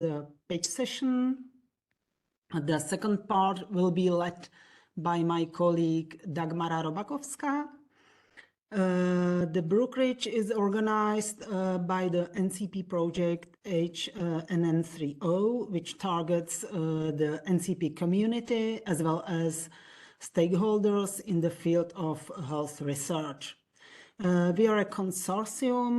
the pitch session. The second part will be led by my colleague Dagmara Robakovská. The brokerage is organized by the NCP project HNN 3.0, which targets the NCP community as well as stakeholders in the field of health research. We are a consortium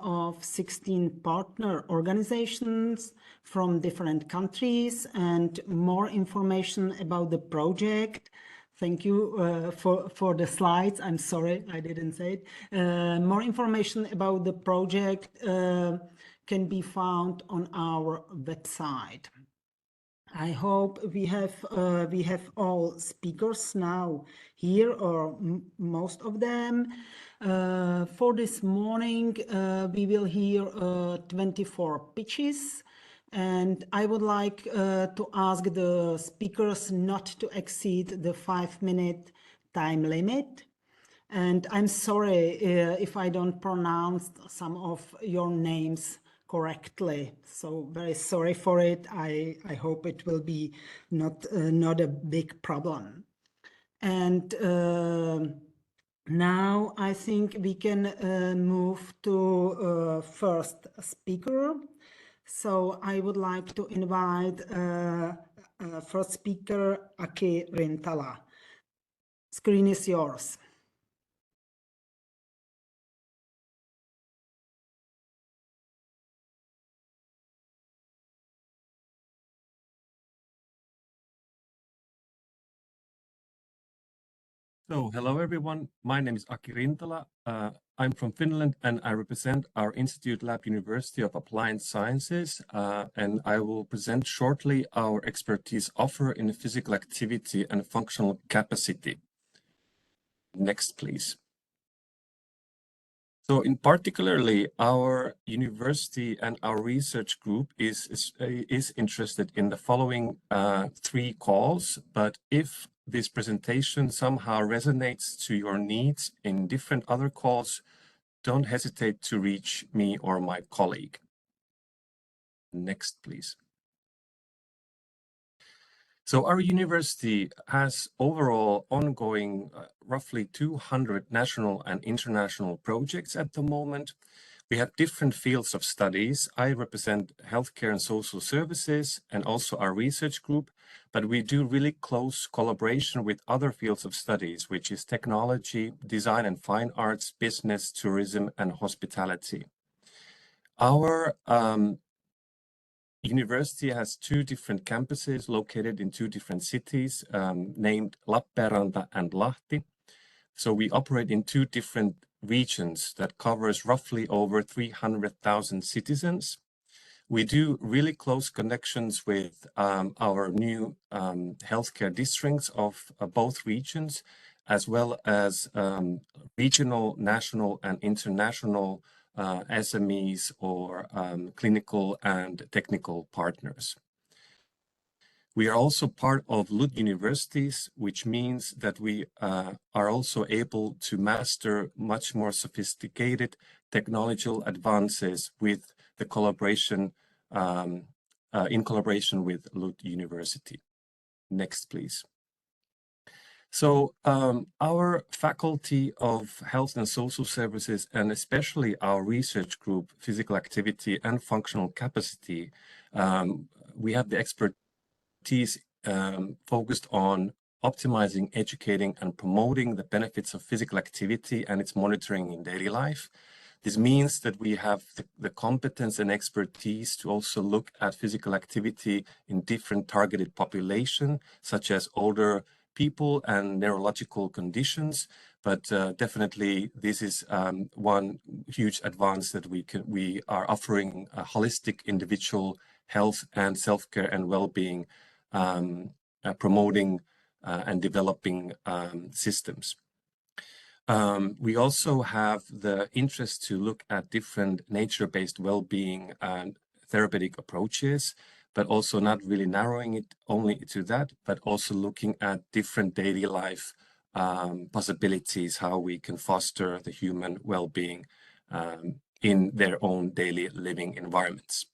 of 16 partner organizations from different countries, and more information about the project. Thank you for the slides. I'm sorry, I didn't say it. More information about the project can be found on our website. I hope we have all speakers now here, or most of them. For this morning, we will hear 24 pitches, and I would like to ask the speakers not to exceed the 5-minute time limit. And I'm sorry if I don't pronounce some of your names correctly, so very sorry for it. I hope it will be not a big problem. And now I think we can move to first speaker. So I would like to invite first speaker, Aki Rintala. Screen is yours. So, hello everyone, my name is Aki Rintala. I'm from Finland and I represent our Institute Lab University of Applied Sciences, and I will present shortly our expertise offer in physical activity and functional capacity. Next, please. So in particularly, our university and our research group is interested in the following 3 calls, but if this presentation somehow resonates to your needs in different other calls, don't hesitate to reach me or my colleague. Next, please. So our university has overall ongoing roughly 200 national and international projects at the moment. We have different fields of studies. I represent healthcare and social services and also our research group, but we do really close collaboration with other fields of studies, which is technology, design and fine arts, business, tourism, and hospitality. Our university has 2 different campuses located in 2 different cities, named Lappeenranta and Lahti. So we operate in 2 different regions that covers roughly over 300,000 citizens. We do really close connections with our new healthcare districts of both regions, as well as regional, national, and international SMEs or clinical and technical partners. We are also part of Lund universities, which means that we are also able to master much more sophisticated technological advances with the collaboration, in collaboration with Lund University. Next, please. So our Faculty of Health and Social Services, and especially our research group, Physical Activity and Functional Capacity, we have the expertise focused on optimizing, educating, and promoting the benefits of physical activity and its monitoring in daily life. This means that we have the competence and expertise to also look at physical activity in different targeted population, such as older people and neurological conditions. But definitely this is one huge advance that we are offering a holistic individual health and self-care and well-being, promoting and developing systems. We also have the interest to look at different nature-based well-being and therapeutic approaches, but also not really narrowing it only to that, but also looking at different daily life possibilities, how we can foster the human well-being in their own daily living environments.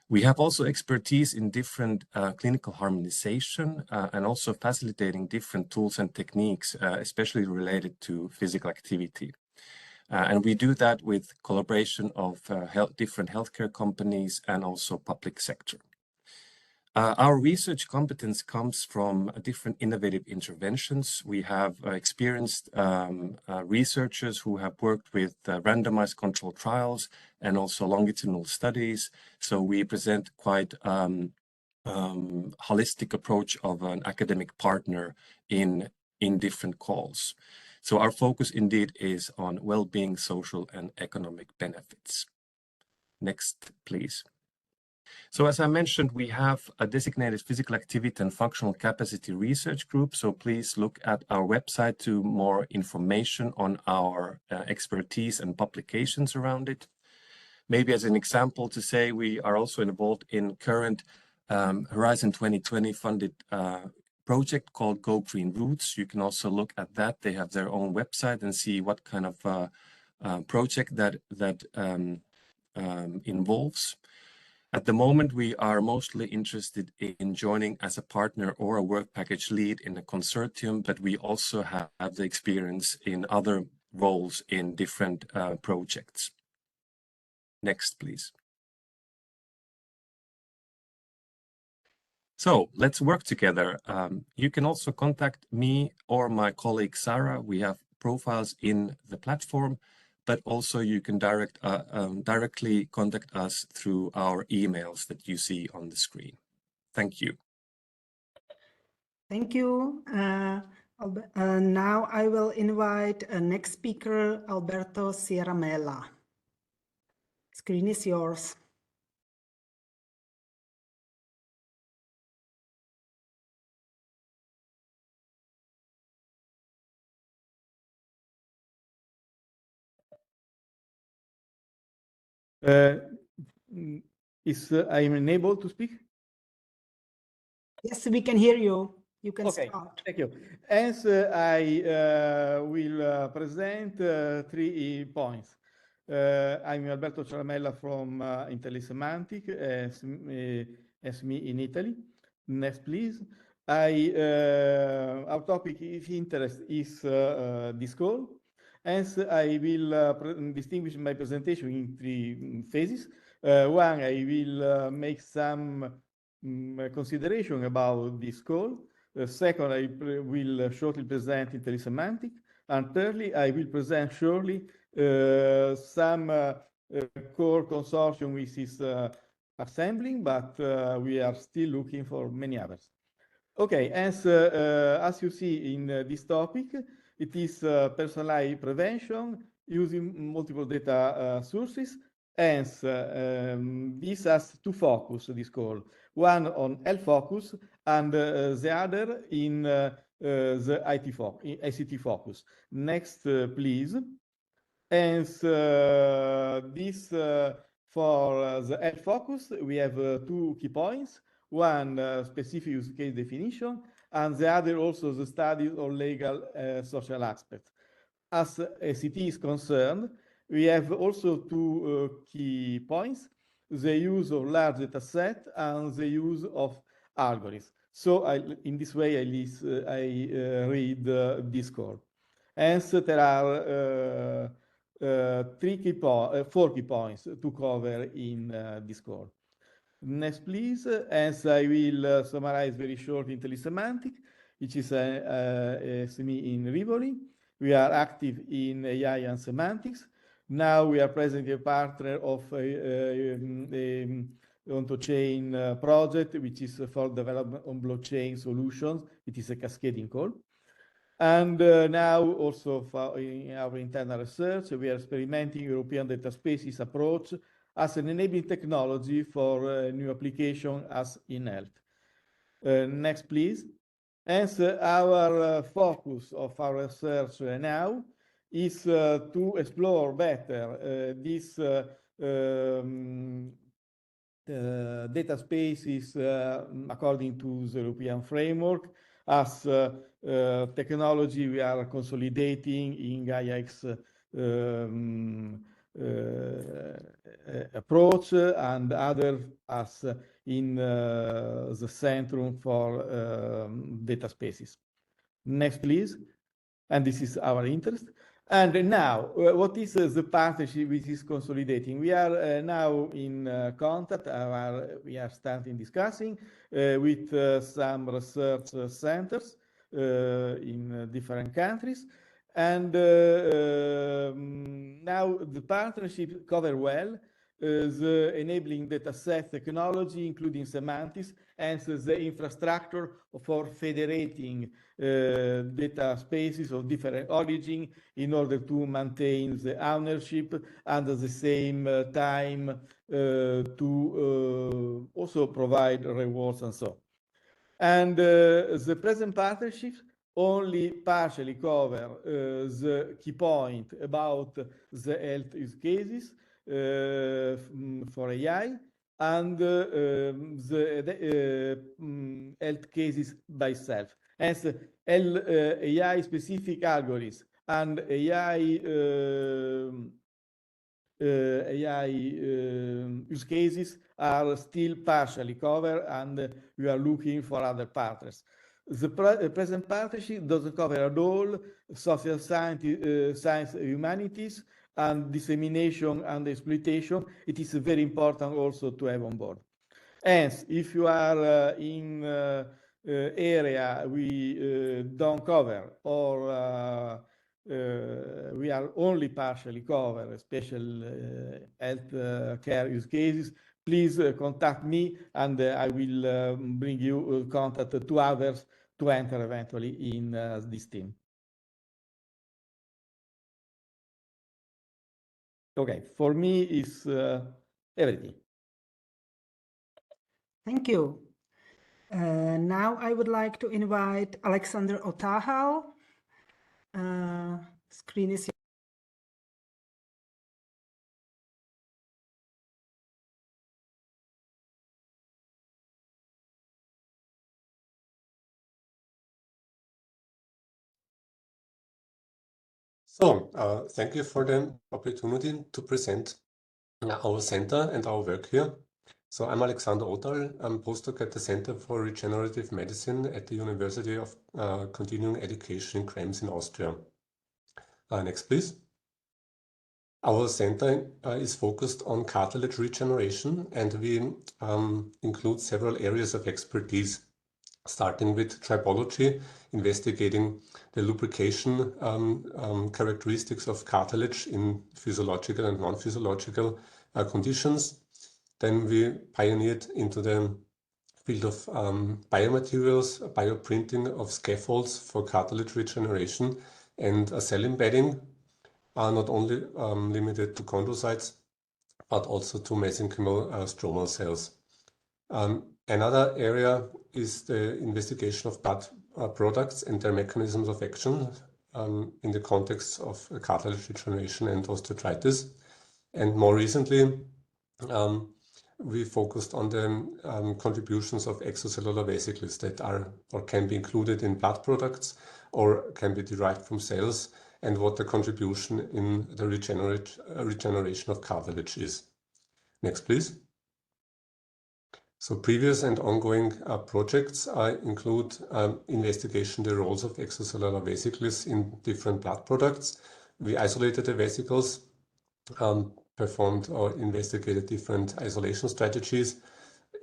We have also expertise in different clinical harmonization and also facilitating different tools and techniques, especially related to physical activity. And we do that with collaboration of different healthcare companies and also public sector. Our research competence comes from different innovative interventions. We have experienced researchers who have worked with randomized controlled trials and also longitudinal studies. So we present quite holistic approach of an academic partner in different calls. So our focus indeed is on well-being, social and economic benefits. Next, please. So as I mentioned, we have a designated physical activity and functional capacity research group. So please look at our website to more information on our expertise and publications around it. Maybe as an example to say, we are also involved in current Horizon 2020 funded project called Go Green Routes. You can also look at that. They have their own website and see what kind of project that involves. At the moment, we are mostly interested in joining as a partner or a work package lead in a consortium, but we also have the experience in other roles in different projects. Next, please. So let's work together. You can also contact me or my colleague Sarah. We have profiles in the platform, but also you can directly contact us through our emails that you see on the screen. Thank you. Thank you. Now I will invite next speaker, Alberto Sierramella. Screen is yours. I'm enabled to speak? Yes, we can hear you. You can Okay, start. thank you. As I will present 3 points. I'm Alberto Sierramella from IntelliSemantic, SME in Italy. Next, please. Our topic of interest is this call. Hence, I will distinguish my presentation in 3 phases. One, I will make some consideration about this call. Second, I will shortly present IntelliSemantic. And thirdly, I will present shortly some core consortium which is assembling, but we are still looking for many others. Okay, as you see in this topic, it is personalized prevention using multiple data sources. Hence, this has 2 focus, this call. One on health focus and the other in the ICT focus. Next, please. Hence, this for the health focus, we have 2 key points. One, specific use case definition, and the other also the studies on legal social aspects. As ICT is concerned, we have also 2 key points: the use of large data set and the use of algorithms. So in this way, I read this call. Hence, there are 4 key points to cover in this call. Next, please. As I will summarize very short IntelliSemantic, which is a SME in Rivoli. We are active in AI and semantics. Now we are presently a partner of a on-chain project, which is for development on blockchain solutions. It is a cascading call. And now also for in our internal research, we are experimenting European data spaces approach as an enabling technology for new application as in health. Next, please. As our focus of our research now is to explore better these data spaces according to the European framework. As technology, we are consolidating in GaiaX approach, and other as in the Centrum for Data Spaces. Next, please. And this is our interest. And now, what is the partnership which is consolidating? We are now in contact, we are starting discussing with some research centers in different countries. And now the partnership cover well the enabling dataset technology, including semantics, and the infrastructure for federating data spaces of different origin in order to maintain the ownership and at the same time to also provide rewards and so on. And the present partnerships only partially cover the key point about the health use cases for AI and the health cases by itself. As AI specific algorithms and AI use cases are still partially covered, and we are looking for other partners. The present partnership doesn't cover at all social science, humanities, and dissemination and exploitation. It is very important also to have on board. Hence, if you are in area we don't cover, or we are only partially covered, special health care use cases, please contact me, and I will bring you contact to others to enter eventually in this team. Okay, for me is everything. Thank you. Now I would like to invite Alexander Otahal. Screen is So, thank you for the opportunity to present our center and our work here. So I'm Alexander Othal. I'm postdoc at the Center for Regenerative Medicine at the University of Continuing Education in Krems in Austria. Next, please. Our center is focused on cartilage regeneration, and we include several areas of expertise, starting with tribology, investigating the lubrication characteristics of cartilage in physiological and non-physiological conditions. Then we pioneered into the field of biomaterials, bioprinting of scaffolds for cartilage regeneration, and cell embedding are not only limited to chondrocytes, but also to mesenchymal stromal cells. Another area is the investigation of blood products and their mechanisms of action in the context of cartilage regeneration and osteoarthritis. And more recently, we focused on the contributions of extracellular vesicles that are or can be included in blood products or can be derived from cells, and what the contribution in the regeneration of cartilage is. Next, please. So previous and ongoing projects include investigation the roles of extracellular vesicles in different blood products. We isolated the vesicles, performed or investigated different isolation strategies,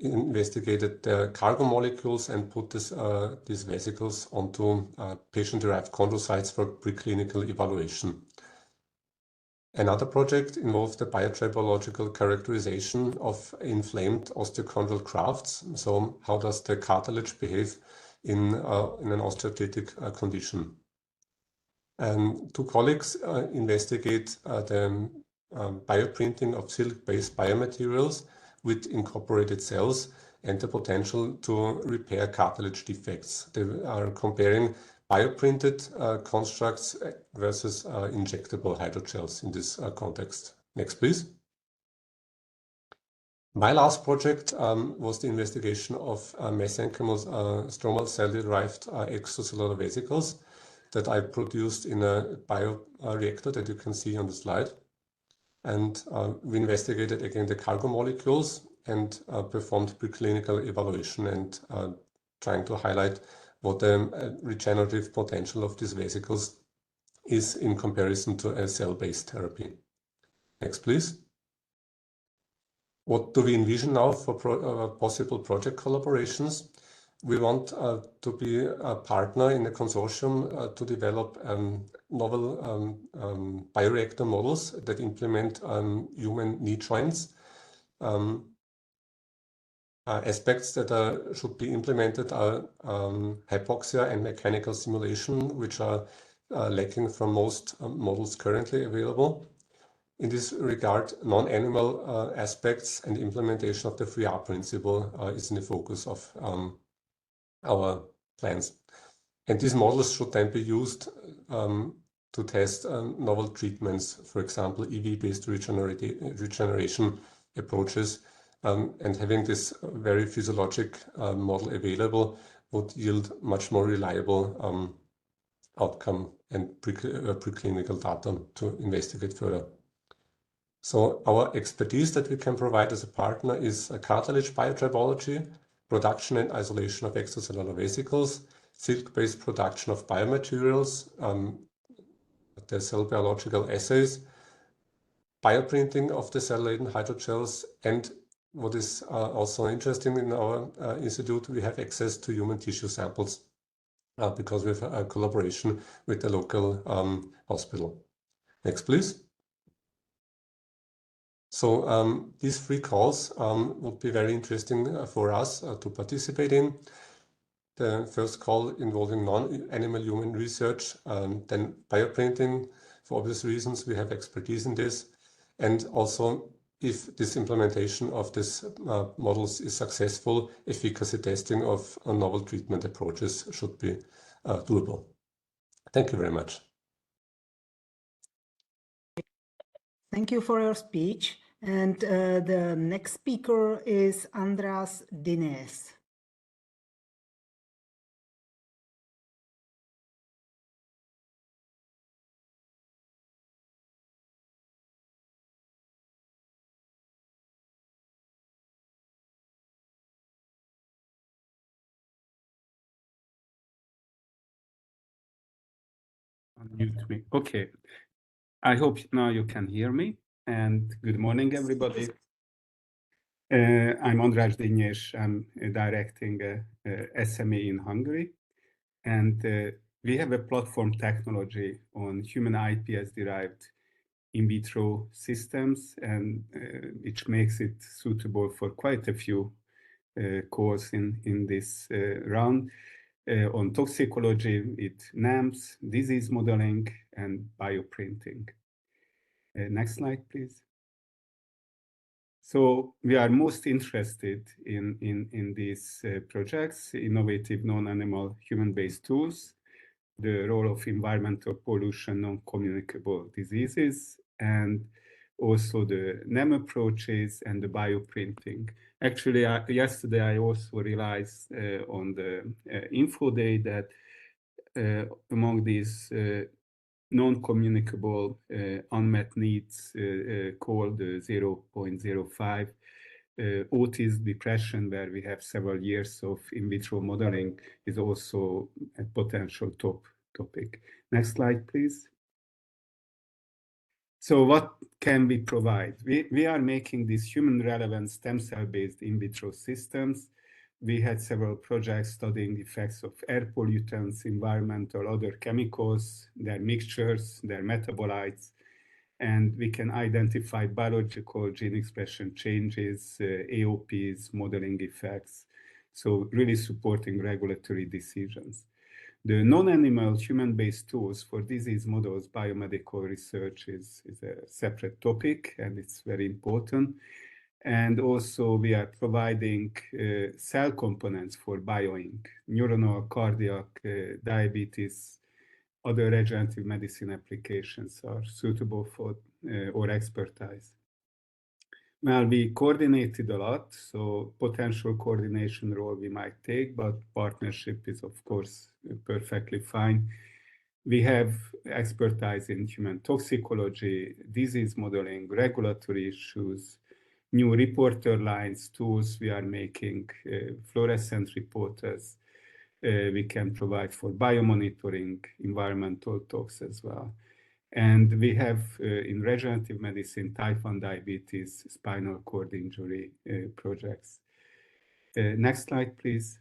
investigated the cargo molecules, and put these vesicles onto patient-derived chondrocytes for preclinical evaluation. Another project involved the biotribological characterization of inflamed osteochondral grafts. So how does the cartilage behave in an osteoarthritic condition? And two colleagues investigate the bioprinting of silk-based biomaterials with incorporated cells and the potential to repair cartilage defects. They are comparing bioprinted constructs versus injectable hydrogels in this context. Next, please. My last project was the investigation of mesenchymal stromal cell-derived extracellular vesicles that I produced in a bioreactor that you can see on the slide. And we investigated again the cargo molecules and performed preclinical evaluation and trying to highlight what the regenerative potential of these vesicles is in comparison to a cell-based therapy. Next, please. What do we envision now for possible project collaborations? We want to be a partner in a consortium to develop novel bioreactor models that implement human knee joints. Aspects that should be implemented are hypoxia and mechanical simulation, which are lacking from most models currently available. In this regard, non-animal aspects and implementation of the 3R principle is in the focus of our plans. And these models should then be used to test novel treatments, for example, EV-based regeneration approaches. And having this very physiologic model available would yield much more reliable outcome and preclinical data to investigate further. So our expertise that we can provide as a partner is cartilage biotribology, production and isolation of extracellular vesicles, silk-based production of biomaterials, the cell biological assays, bioprinting of the cell-laden hydrogels, and what is also interesting in our institute, we have access to human tissue samples because we have a collaboration with the local hospital. Next, please. So these 3 calls would be very interesting for us to participate in. The first call involving non-animal human research, then bioprinting. For obvious reasons, we have expertise in this. And also, if this implementation of these models is successful, efficacy testing of novel treatment approaches should be doable. Thank you very much. Thank you for your speech. And the next speaker is András Dines. Unmute me. Okay. I hope now you can hear me. And good morning, everybody. I'm András Dines. I'm directing SME in Hungary. And we have a platform technology on human iPS-derived in vitro systems, and which makes it suitable for quite a few calls in this round. On toxicology, with NAMs, disease modeling, and bioprinting. Next slide, please. So we are most interested in these projects, innovative non-animal human-based tools, the role of environmental pollution, non-communicable diseases, and also the NAM approaches and the bioprinting. Actually, yesterday I also realized on the info day that among these non-communicable unmet needs called 0.05, autism, depression, where we have several years of in vitro modeling, is also a potential topic. Next slide, please. So what can we provide? We are making these human-relevant stem cell-based in vitro systems. We had several projects studying the effects of air pollutants, environmental, other chemicals, their mixtures, their metabolites, and we can identify biological gene expression changes, AOPs, modeling effects, so really supporting regulatory decisions. The non-animal human-based tools for disease models biomedical research is a separate topic, and it's very important. And also we are providing cell components for bioink, neuronal, cardiac, diabetes, other regenerative medicine applications are suitable for our expertise. Well, we coordinated a lot, so potential coordination role we might take, but partnership is of course perfectly fine. We have expertise in human toxicology, disease modeling, regulatory issues, new reporter lines, tools. We are making fluorescent reporters. We can provide for biomonitoring, environmental talks as well. And we have in regenerative medicine, type 1 diabetes, spinal cord injury projects. Next slide, please.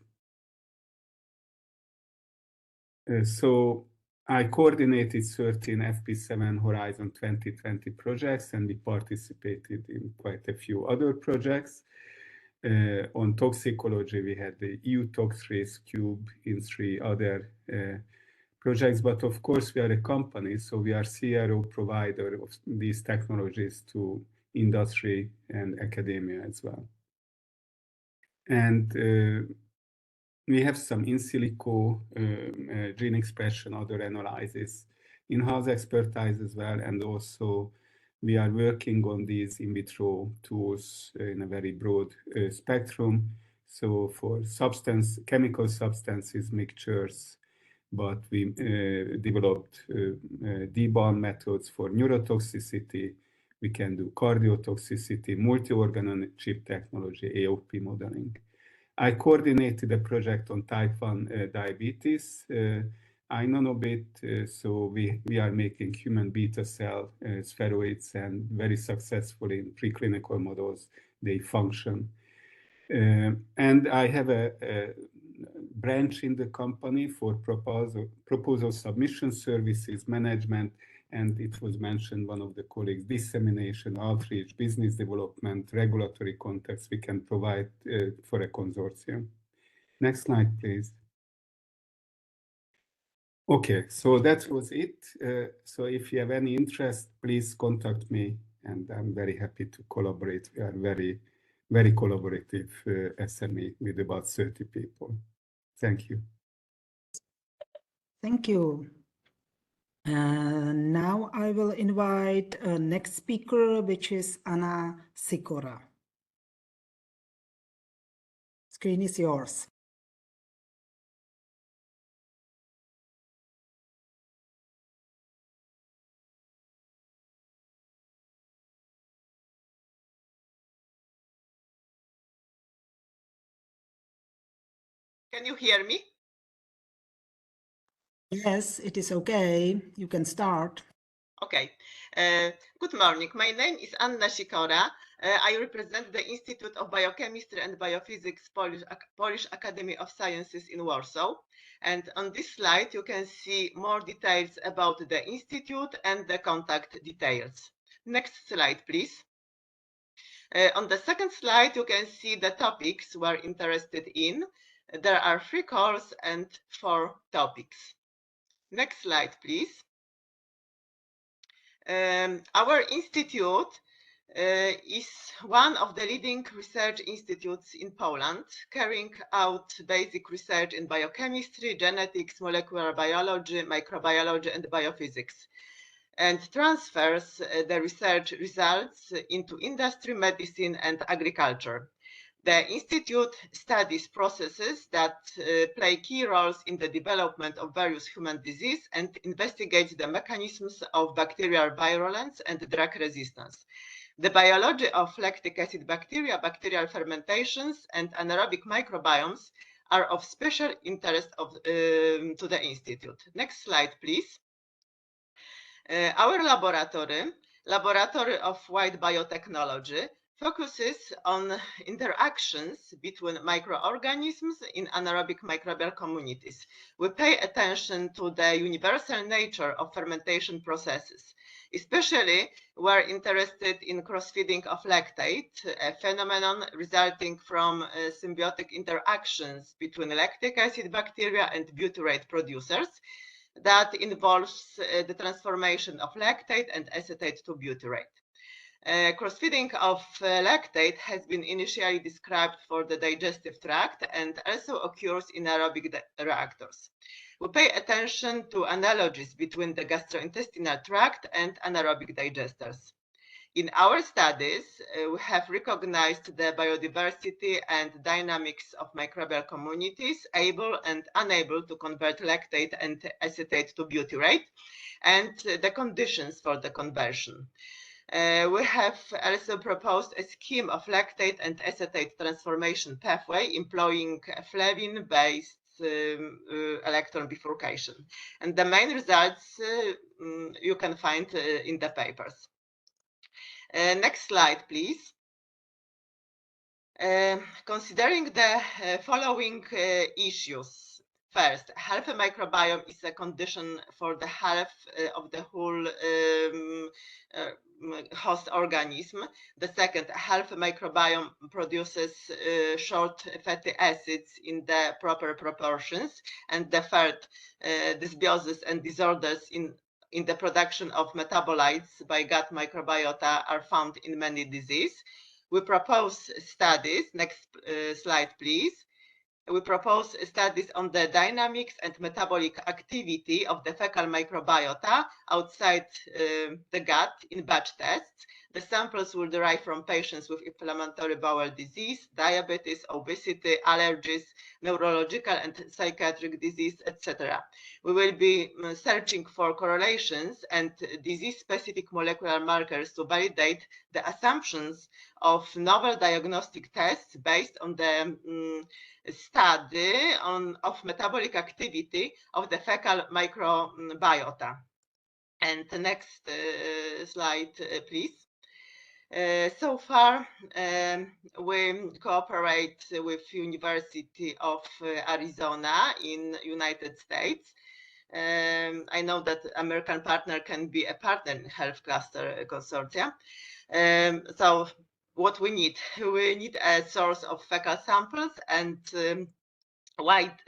So I coordinated 13 FP7 Horizon 2020 projects, and we participated in quite a few other projects. On toxicology, we had the EU Tox Risk Cube in 3 other projects, but of course we are a company, so we are CRO provider of these technologies to industry and academia as well. And we have some in silico gene expression, other analysis, in-house expertise as well, and also we are working on these in vitro tools in a very broad spectrum. So for chemical substances, mixtures, but we developed debond methods for neurotoxicity. We can do cardiotoxicity, multi-organ-on-chip technology, AOP modeling. I coordinated a project on type 1 diabetes. I know a bit, so we are making human beta cell spheroids, and very successful in preclinical models, they function. And I have a branch in the company for proposal submission services management, and it was mentioned, one of the colleagues, dissemination, outreach, business development, regulatory context we can provide for a consortium. Next slide, please. Okay, so that was it. So if you have any interest, please contact me, and I'm very happy to collaborate. We are very collaborative SME with about 30 people. Thank you. Thank you. Now I will invite next speaker, which is Anna Sikora. Screen is yours. Can you hear me? Yes, it is okay. You can start. Okay. Good morning. My name is Anna Sikora. I represent the Institute of Biochemistry and Biophysics, Polish Academy of Sciences in Warsaw. And on this slide, you can see more details about the institute and the contact details. Next slide, please. On the second slide, you can see the topics we're interested in. There are 3 calls and 4 topics. Next slide, please. Our institute is one of the leading research institutes in Poland, carrying out basic research in biochemistry, genetics, molecular biology, microbiology, and biophysics, and transfers the research results into industry, medicine, and agriculture. The Institute studies processes that play key roles in the development of various human diseases and investigates the mechanisms of bacterial virulence and drug resistance. The biology of lactic acid bacteria, bacterial fermentations, and anaerobic microbiomes are of special interest to the Institute. Next slide, please. Our laboratory of white biotechnology, focuses on interactions between microorganisms in anaerobic microbial communities. We pay attention to the universal nature of fermentation processes. Especially, we're interested in cross-feeding of lactate, a phenomenon resulting from symbiotic interactions between lactic acid bacteria and butyrate producers that involves the transformation of lactate and acetate to butyrate. Cross-feeding of lactate has been initially described for the digestive tract and also occurs in aerobic reactors. We pay attention to analogies between the gastrointestinal tract and anaerobic digesters. In our studies, we have recognized the biodiversity and dynamics of microbial communities able and unable to convert lactate and acetate to butyrate, and the conditions for the conversion. We have also proposed a scheme of lactate and acetate transformation pathway employing flavin-based electron bifurcation. And the main results you can find in the papers. Next slide, please. Considering the following issues. First, healthy microbiome is a condition for the health of the whole host organism. The second, healthy microbiome produces short fatty acids in the proper proportions. And the third, dysbiosis and disorders in the production of metabolites by gut microbiota are found in many diseases. We propose studies, next slide please. We propose studies on the dynamics and metabolic activity of the fecal microbiota outside the gut in batch tests. The samples will derive from patients with inflammatory bowel disease, diabetes, obesity, allergies, neurological and psychiatric disease, etc. We will be searching for correlations and disease-specific molecular markers to validate the assumptions of novel diagnostic tests based on the study of metabolic activity of the fecal microbiota. And the next slide, please. So far, we cooperate with University of Arizona in United States. I know that American partner can be a partner in Health Cluster Consortia. So what we need a source of fecal samples and wide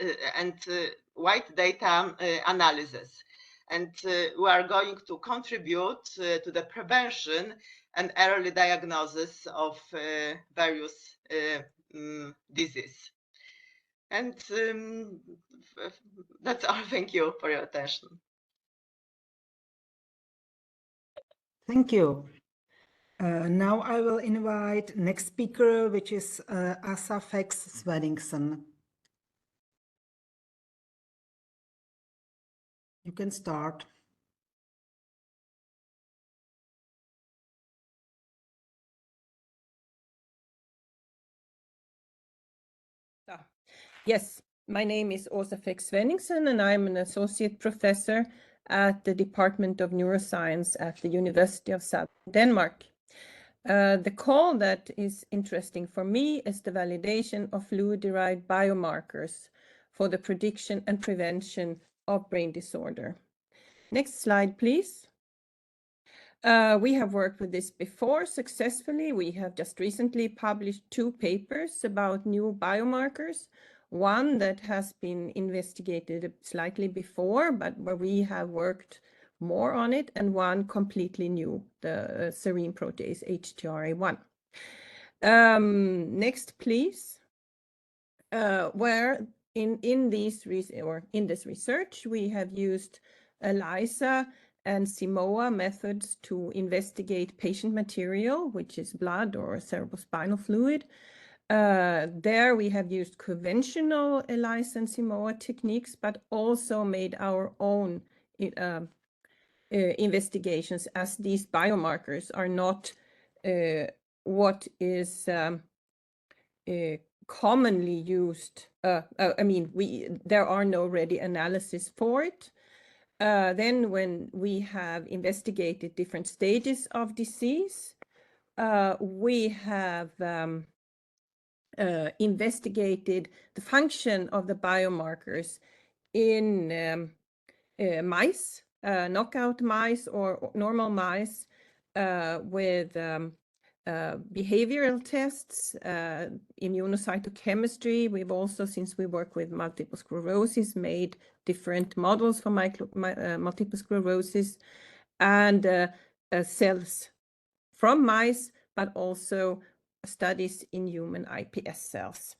data analysis. And we are going to contribute to the prevention and early diagnosis of various diseases. And that's all. Thank you for your attention. Thank you. Now I will invite next speaker, which is Asa Sveningsson. You can start. Yes, my name is Åsa Sveningsson, and I'm an associate professor at the Department of Neuroscience at the University of Southern Denmark. The call that is interesting for me is the validation of fluid-derived biomarkers for the prediction and prevention of brain disorder. Next slide, please. We have worked with this before successfully. We have just recently published 2 papers about new biomarkers. One that has been investigated slightly before, but where we have worked more on it, and one completely new, the serine protease HTRA1. Next, please. Where in this research we have used ELISA and Simoa methods to investigate patient material, which is blood or cerebrospinal fluid. There we have used conventional ELISA and Simoa techniques, but also made our own investigations, as these biomarkers are not what is commonly used. There are no ready analysis for it. Then when we have investigated different stages of disease, we have investigated the function of the biomarkers in mice, knockout mice or normal mice with behavioral tests, immunocytochemistry. We've also, since we work with multiple sclerosis, made different models for multiple sclerosis, and cells from mice, but also studies in human iPS cells.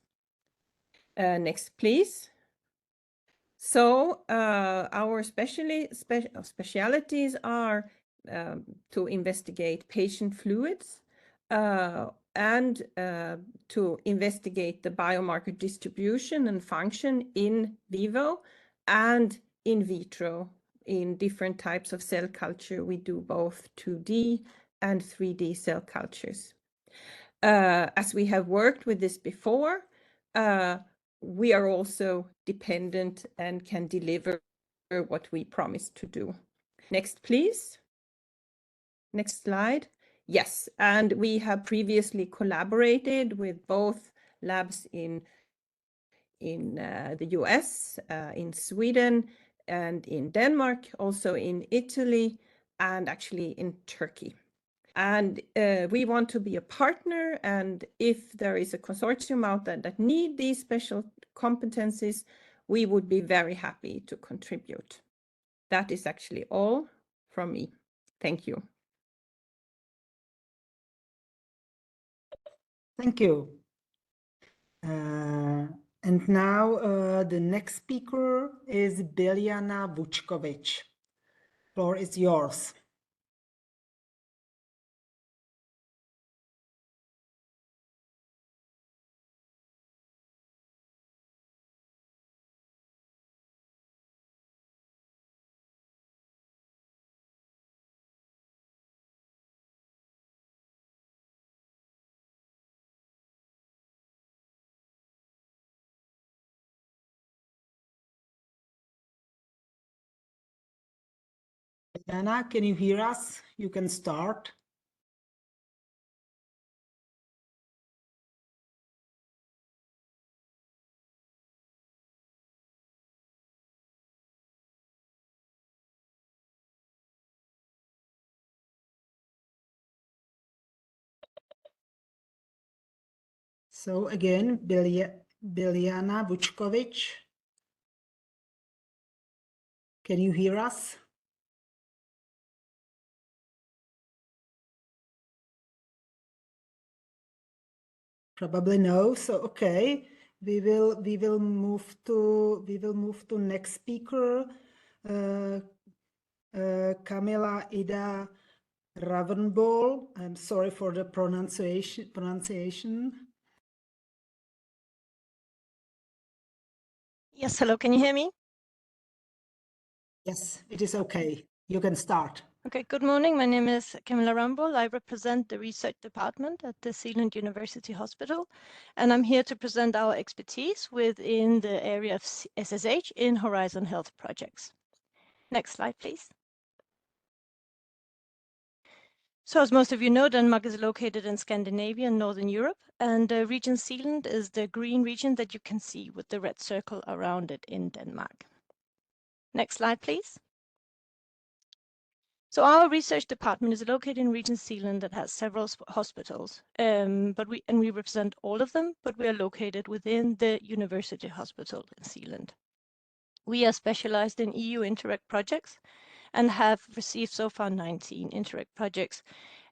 Next, please. So our specialties are to investigate patient fluids and to investigate the biomarker distribution and function in vivo and in vitro in different types of cell culture. We do both 2D and 3D cell cultures. As we have worked with this before, we are also dependent and can deliver what we promised to do. Next, please. Next slide. Yes, and we have previously collaborated with both labs in the US, in Sweden, and in Denmark, also in Italy, and actually in Turkey. And we want to be a partner, and if there is a consortium out there that need these special competencies, we would be very happy to contribute. That is actually all from me. Thank you. Thank you. And now the next speaker is Biljana Vučković. Floor is yours. Biljana, can you hear us? You can start. So again, Biljana Vučković, can you hear us? Probably no. So okay, we will move to next speaker, Camilla Ida Ravenbol. I'm sorry for the pronunciation. Yes, hello, can you hear me? Yes, it is okay. You can start. Okay, good morning. My name is Camilla Rambol. I represent the research department at the Zealand University Hospital, and I'm here to present our expertise within the area of SSH in Horizon Health projects. Next slide, please. So as most of you know, Denmark is located in Scandinavia and Northern Europe, and region Zealand is the green region that you can see with the red circle around it in Denmark. Next slide, please. So our research department is located in Region Zealand that has several hospitals, but we represent all of them, but we are located within the University Hospital in Zealand. We are specialized in EU Interreg projects and have received so far 19 Interreg projects,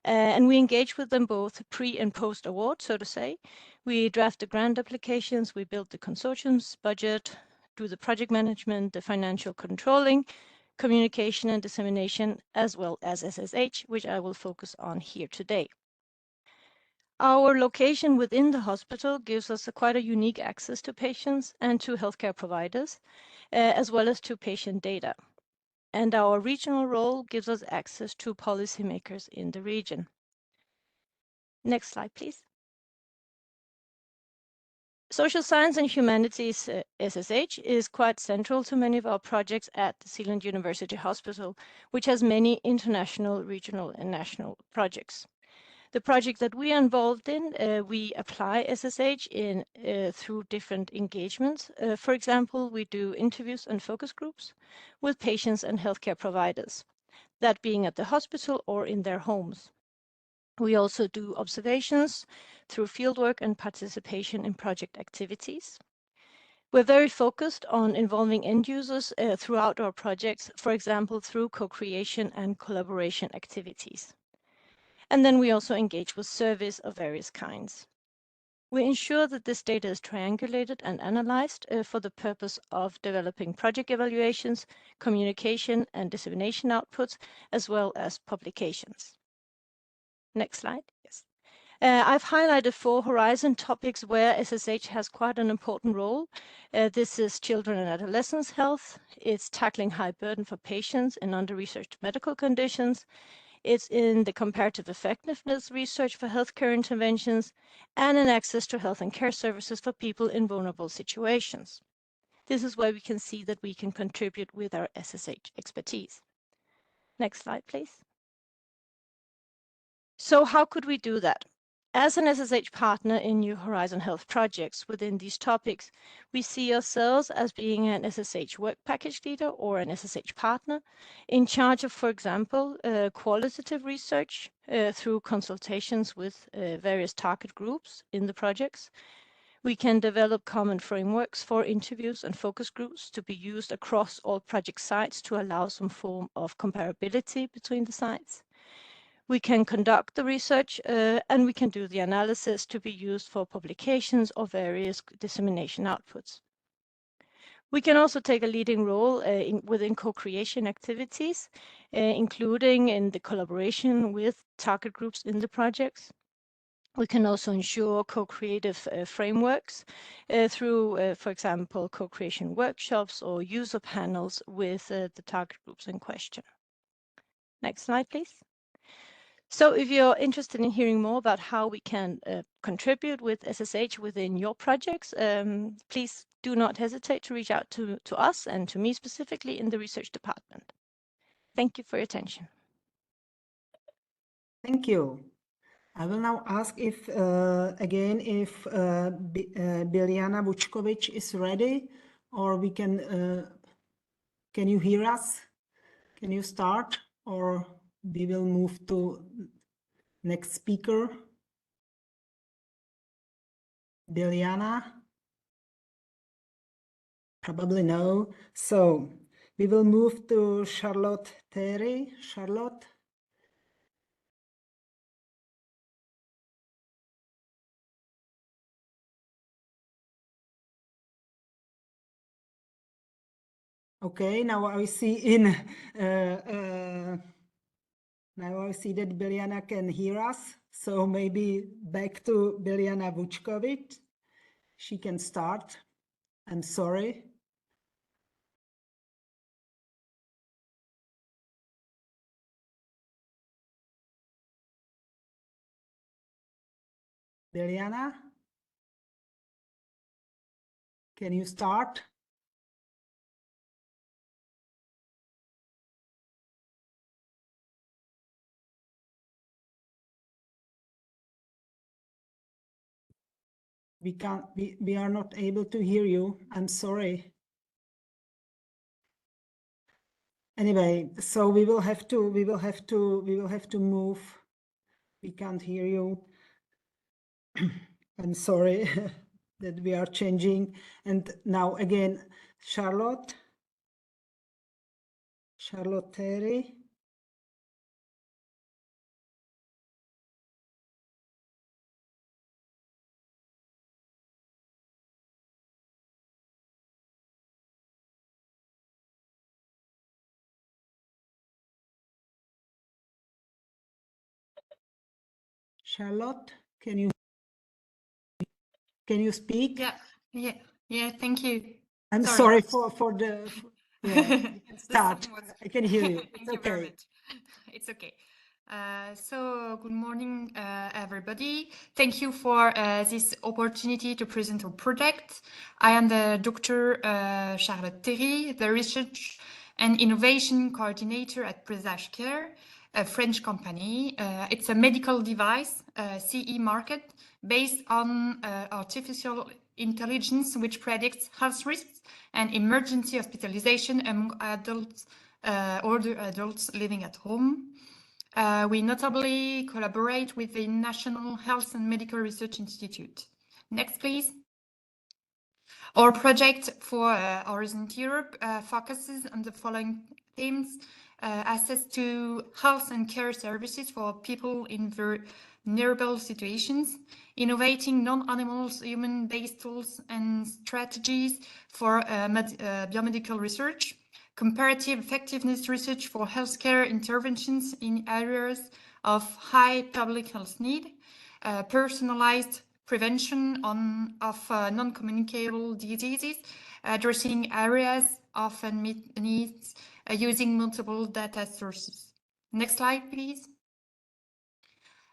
and we engage with them both pre and post award, so to say. We draft the grant applications, we build the consortium's budget, do the project management, the financial controlling, communication and dissemination, as well as SSH, which I will focus on here today. Our location within the hospital gives us quite a unique access to patients and to healthcare providers, as well as to patient data. And our regional role gives us access to policymakers in the region. Next slide, please. Social science and humanities SSH is quite central to many of our projects at the Zealand University Hospital, which has many international, regional, and national projects. The project that we are involved in, we apply SSH in through different engagements. For example, we do interviews and focus groups with patients and healthcare providers, that being at the hospital or in their homes. We also do observations through fieldwork and participation in project activities. We're very focused on involving end users throughout our projects, for example, through co-creation and collaboration activities. And then we also engage with surveys of various kinds. We ensure that this data is triangulated and analyzed for the purpose of developing project evaluations, communication and dissemination outputs, as well as publications. Next slide. Yes. I've highlighted 4 Horizon topics where SSH has quite an important role. This is children and adolescents health. It's tackling high burden for patients in under-researched medical conditions. It's in the comparative effectiveness research for healthcare interventions and in access to health and care services for people in vulnerable situations. This is where we can see that we can contribute with our SSH expertise. Next slide, please. So how could we do that? As an SSH partner in New Horizon Health projects within these topics, we see ourselves as being an SSH work package leader or an SSH partner in charge of, for example, qualitative research through consultations with various target groups in the projects. We can develop common frameworks for interviews and focus groups to be used across all project sites to allow some form of comparability between the sites. We can conduct the research and we can do the analysis to be used for publications or various dissemination outputs. We can also take a leading role within co-creation activities, including in the collaboration with target groups in the projects. We can also ensure co-creative frameworks through, for example, co-creation workshops or user panels with the target groups in question. Next slide, please. So if you're interested in hearing more about how we can contribute with SSH within your projects, please do not hesitate to reach out to us and to me specifically in the research department. Thank you for your attention. Thank you. I will now ask if, again, if Biljana Vučković is ready, or we can you hear us? Can you start, or we will move to next speaker? Biljana? Probably no. So we will move to Charlotte Terry. Charlotte? Okay, now I see now I see that Biljana can hear us. So maybe back to Biljana Vučković. She can start. I'm sorry. Biljana? Can you start? We are not able to hear you. I'm sorry. Anyway, so we will have to move. We can't hear you. I'm sorry that we are changing. And now again, Charlotte Terry. Charlotte, can you speak? Yeah. Thank you. I'm sorry for the you can start. I can hear you. It's okay. It's okay. So good morning, everybody. Thank you for this opportunity to present our project. I am the Dr. Charlotte Terry, the Research and Innovation Coordinator at Presage Care, a French company. It's a medical device, CE market, based on artificial intelligence, which predicts health risks and emergency hospitalization among adults, older adults living at home. We notably collaborate with the National Health and Medical Research Institute. Next, please. Our project for Horizon Europe focuses on the following themes: access to health and care services for people in vulnerable situations, innovating non-animal human-based tools and strategies for biomedical research, comparative effectiveness research for healthcare interventions in areas of high public health need, personalized prevention of non-communicable diseases, addressing areas of unmet needs using multiple data sources. Next slide, please.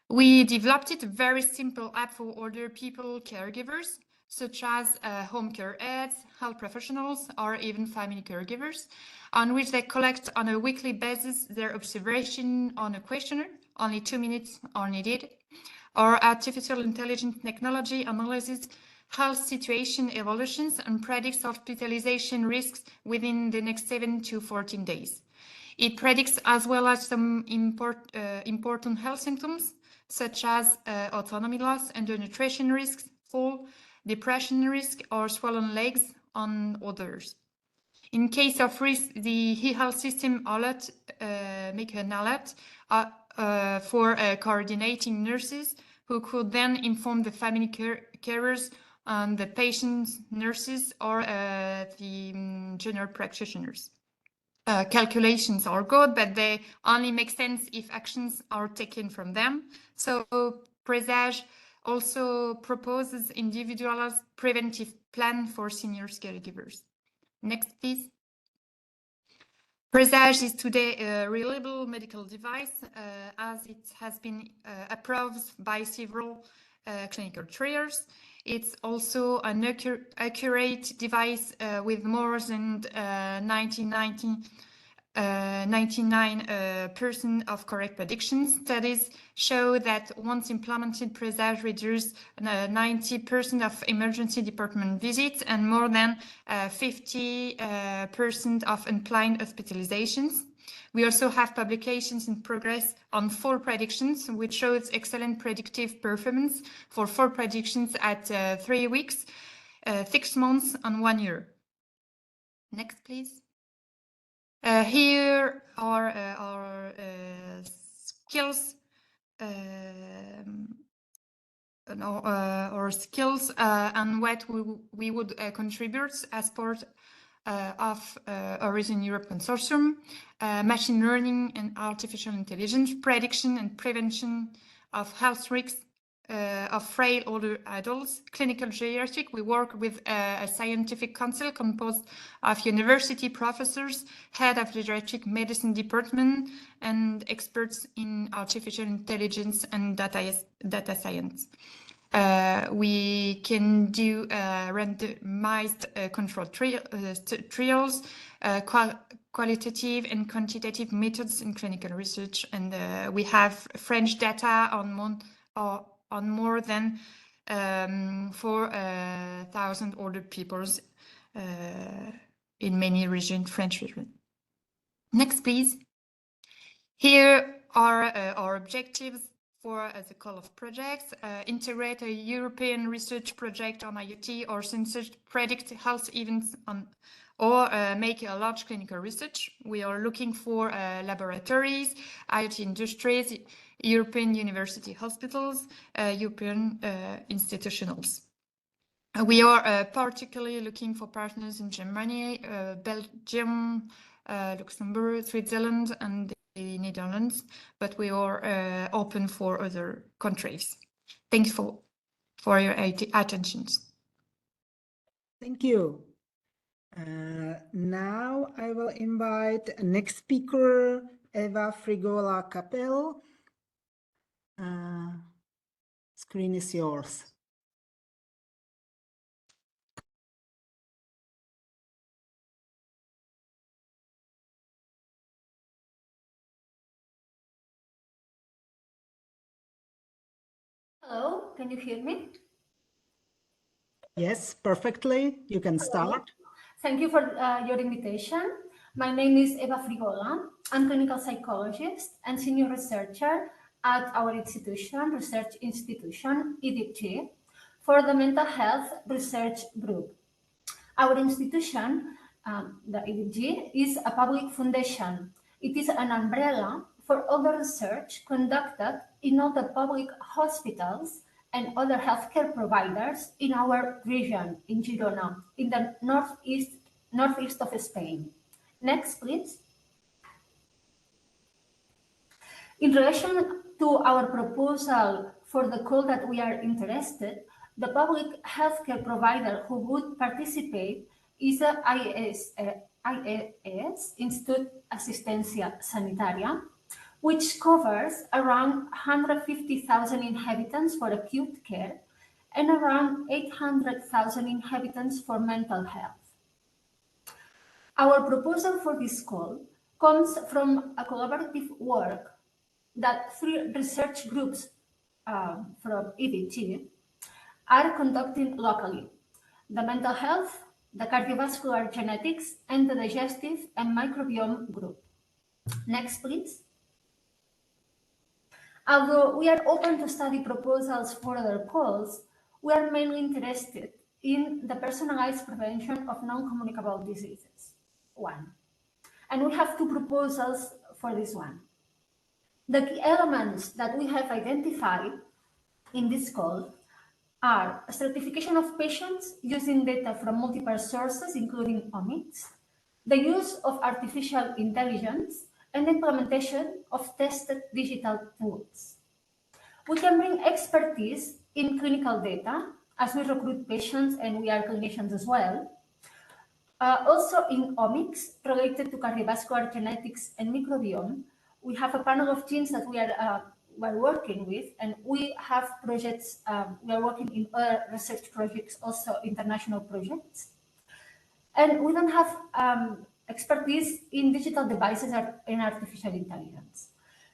We developed a very simple app for older people, caregivers, such as home care aides, health professionals, or even family caregivers, on which they collect on a weekly basis their observation on a questionnaire. Only 2 minutes are needed. Or artificial intelligence technology analyzes health situation evolutions and predicts hospitalization risks within the next 7 to 14 days. It predicts as well as some important health symptoms, such as autonomy loss, undernutrition risks, fall, depression risk, or swollen legs, on others. In case of risk, the e-health system alert make an alert for coordinating nurses, who could then inform the family carers and the patient's nurses or the general practitioners. Calculations are good, but they only make sense if actions are taken from them. So Presage also proposes individualized preventive plan for senior caregivers. Next, please. Presage is today a reliable medical device as it has been approved by several clinical trials. It's also an accurate device with more than 99% of correct predictions. Studies show that once implemented, Presage reduced 90% of emergency department visits and more than 50% of unplanned hospitalizations. We also have publications in progress on fall predictions, which shows excellent predictive performance for fall predictions at 3 weeks, 6 months, and 1 year. Next, please. Here are our skills. Our skills and what we would contribute as part of Horizon Europe Consortium, machine learning and artificial intelligence, prediction and prevention of health risks of frail older adults, clinical geriatric. We work with a scientific council composed of university professors, head of geriatric medicine department, and experts in artificial intelligence and data science. We can do randomized controlled trials, qualitative and quantitative methods in clinical research, and we have French data on more than 4,000 older peoples in many regions, French regions. Next, please. Here are our objectives for the call of projects. Integrate a European research project on IoT or sensors, predict health events or make a large clinical research. We are looking for laboratories, IoT industries, European university hospitals, European institutionals. We are particularly looking for partners in Germany, Belgium, Luxembourg, Switzerland, and the Netherlands, but we are open for other countries. Thanks for your attention. Thank you. Now I will invite next speaker, Eva Frigola-Capel. Screen is yours. Hello, can you hear me? Yes, perfectly. You can start. Thank you for your invitation. My name is Eva Frigola. I'm clinical psychologist and senior researcher at our institution, research institution, EDG, for the Mental Health Research Group. Our institution, the EDG, is a public foundation. It is an umbrella for all the research conducted in all the public hospitals and other healthcare providers in our region, in Girona, in the northeast of Spain. Next, please. In relation to our proposal for the call that we are interested, the public healthcare provider who would participate is the IAS, Institut Asistencia Sanitaria, which covers around 150,000 inhabitants for acute care and around 800,000 inhabitants for mental health. Our proposal for this call comes from a collaborative work that 3 research groups from EDT are conducting locally: the mental health, the cardiovascular genetics, and the digestive and microbiome group. Next, please. Although we are open to study proposals for other calls, we are mainly interested in the personalized prevention of non-communicable diseases, 1. And we have 2 proposals for this one. The key elements that we have identified in this call are a stratification of patients using data from multiple sources, including omics, the use of artificial intelligence, and the implementation of tested digital tools. We can bring expertise in clinical data as we recruit patients and we are clinicians as well. Also in omics related to cardiovascular genetics and microbiome, we have a panel of genes that we're working with, and we have projects, we are working in other research projects, also international projects. And we don't have expertise in digital devices and artificial intelligence.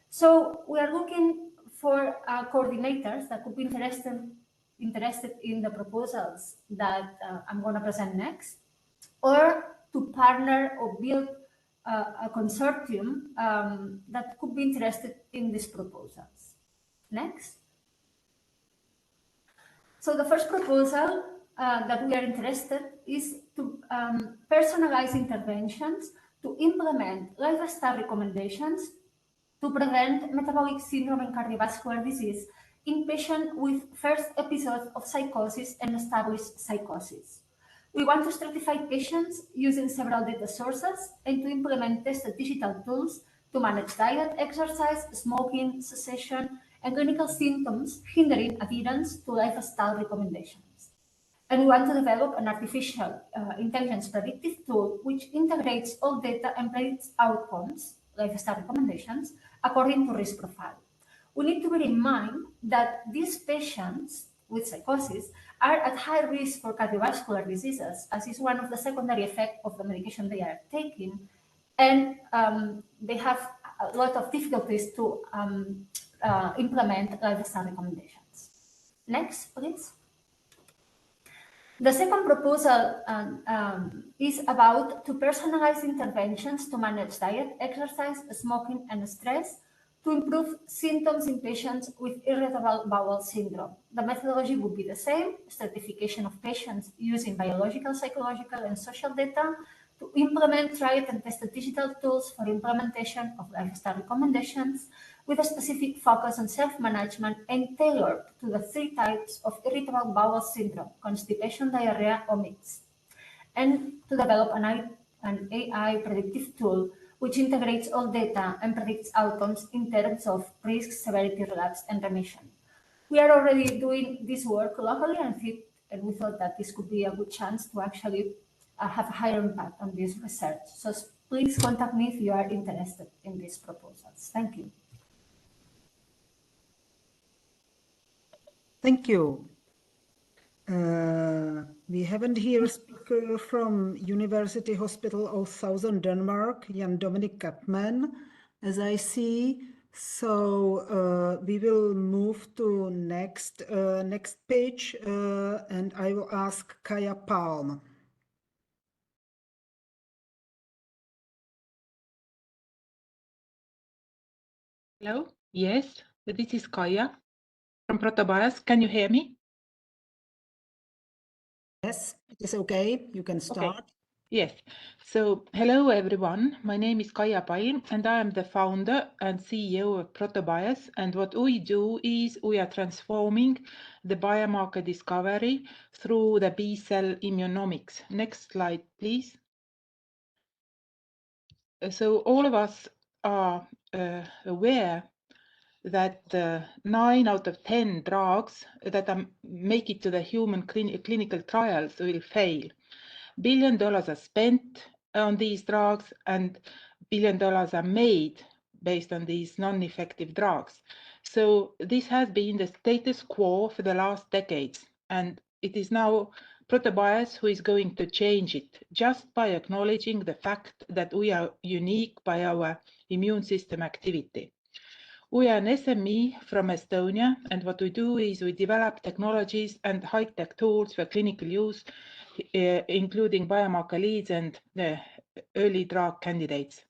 So we are looking for coordinators that could be interested in the proposals that I'm going to present next, or to partner or build a consortium that could be interested in these proposals. Next. So the first proposal that we are interested is to personalize interventions to implement lifestyle recommendations to prevent metabolic syndrome and cardiovascular disease in patients with first episodes of psychosis and established psychosis. We want to stratify patients using several data sources and to implement tested digital tools to manage diet, exercise, smoking, cessation, and clinical symptoms hindering adherence to lifestyle recommendations. And we want to develop an artificial intelligence predictive tool which integrates all data and predicts outcomes, lifestyle recommendations, according to risk profile. We need to bear in mind that these patients with psychosis are at high risk for cardiovascular diseases, as is one of the secondary effects of the medication they are taking, and they have a lot of difficulties to implement lifestyle recommendations. Next, please. The second proposal is about to personalize interventions to manage diet, exercise, smoking, and stress to improve symptoms in patients with irritable bowel syndrome. The methodology would be the same: stratification of patients using biological, psychological, and social data to implement tried and tested digital tools for implementation of lifestyle recommendations with a specific focus on self-management and tailored to the 3 types of irritable bowel syndrome: constipation, diarrhea, or mix. And to develop an AI predictive tool which integrates all data and predicts outcomes in terms of risk, severity, relapse, and remission. We are already doing this work locally, and we thought that this could be a good chance to actually have a higher impact on this research. So please contact me if you are interested in these proposals. Thank you. Thank you. We haven't here a speaker from University Hospital of Southern Denmark, Jan Dominic Kapman, as I see. So we will move to next page, and I will ask Kaya Palm. Hello, yes, this is Kaya from Protobias. Can you hear me? Yes, it is okay. You can start. Okay. Yes. So hello everyone. My name is Kaia Pai and I am the founder and CEO of Protobias. And what we do is we are transforming the biomarker discovery through the B-cell immunomics. Next slide, please. So all of us are aware that 9 out of 10 drugs that make it to the human clinical trials will fail. $1 billion are spent on these drugs and $1 billion are made based on these non-effective drugs. So this has been the status quo for the last decades, and it is now Protobias who is going to change it just by acknowledging the fact that we are unique by our immune system activity. We are an SME from Estonia, and what we do is we develop technologies and high-tech tools for clinical use, including biomarker leads and early drug candidates.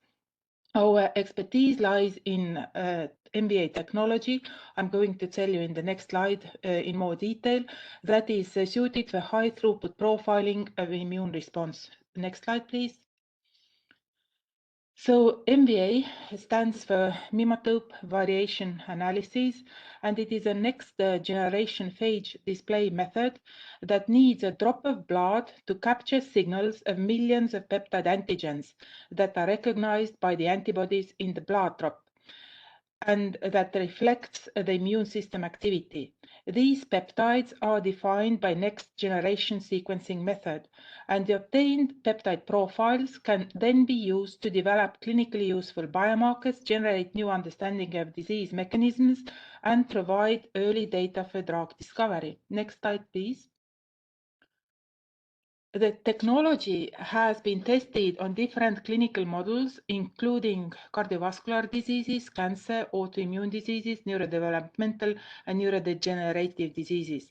Our expertise lies in MVA technology. I'm going to tell you in the next slide in more detail. That is suited for high throughput profiling of immune response. Next slide, please. So MVA stands for mimotope variation analysis, and it is a next generation phage display method that needs a drop of blood to capture signals of millions of peptide antigens that are recognized by the antibodies in the blood drop and that reflects the immune system activity. These peptides are defined by next generation sequencing method, and the obtained peptide profiles can then be used to develop clinically useful biomarkers, generate new understanding of disease mechanisms, and provide early data for drug discovery. Next slide, please. The technology has been tested on different clinical models, including cardiovascular diseases, cancer, autoimmune diseases, neurodevelopmental and neurodegenerative diseases.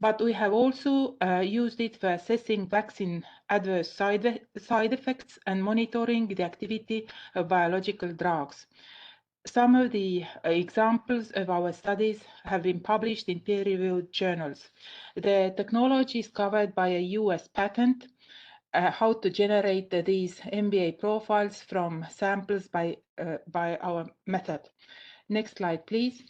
But we have also used it for assessing vaccine adverse side effects and monitoring the activity of biological drugs. Some of the examples of our studies have been published in peer-reviewed journals. The technology is covered by a US patent, how to generate these MVA profiles from samples by our method. Next slide, please.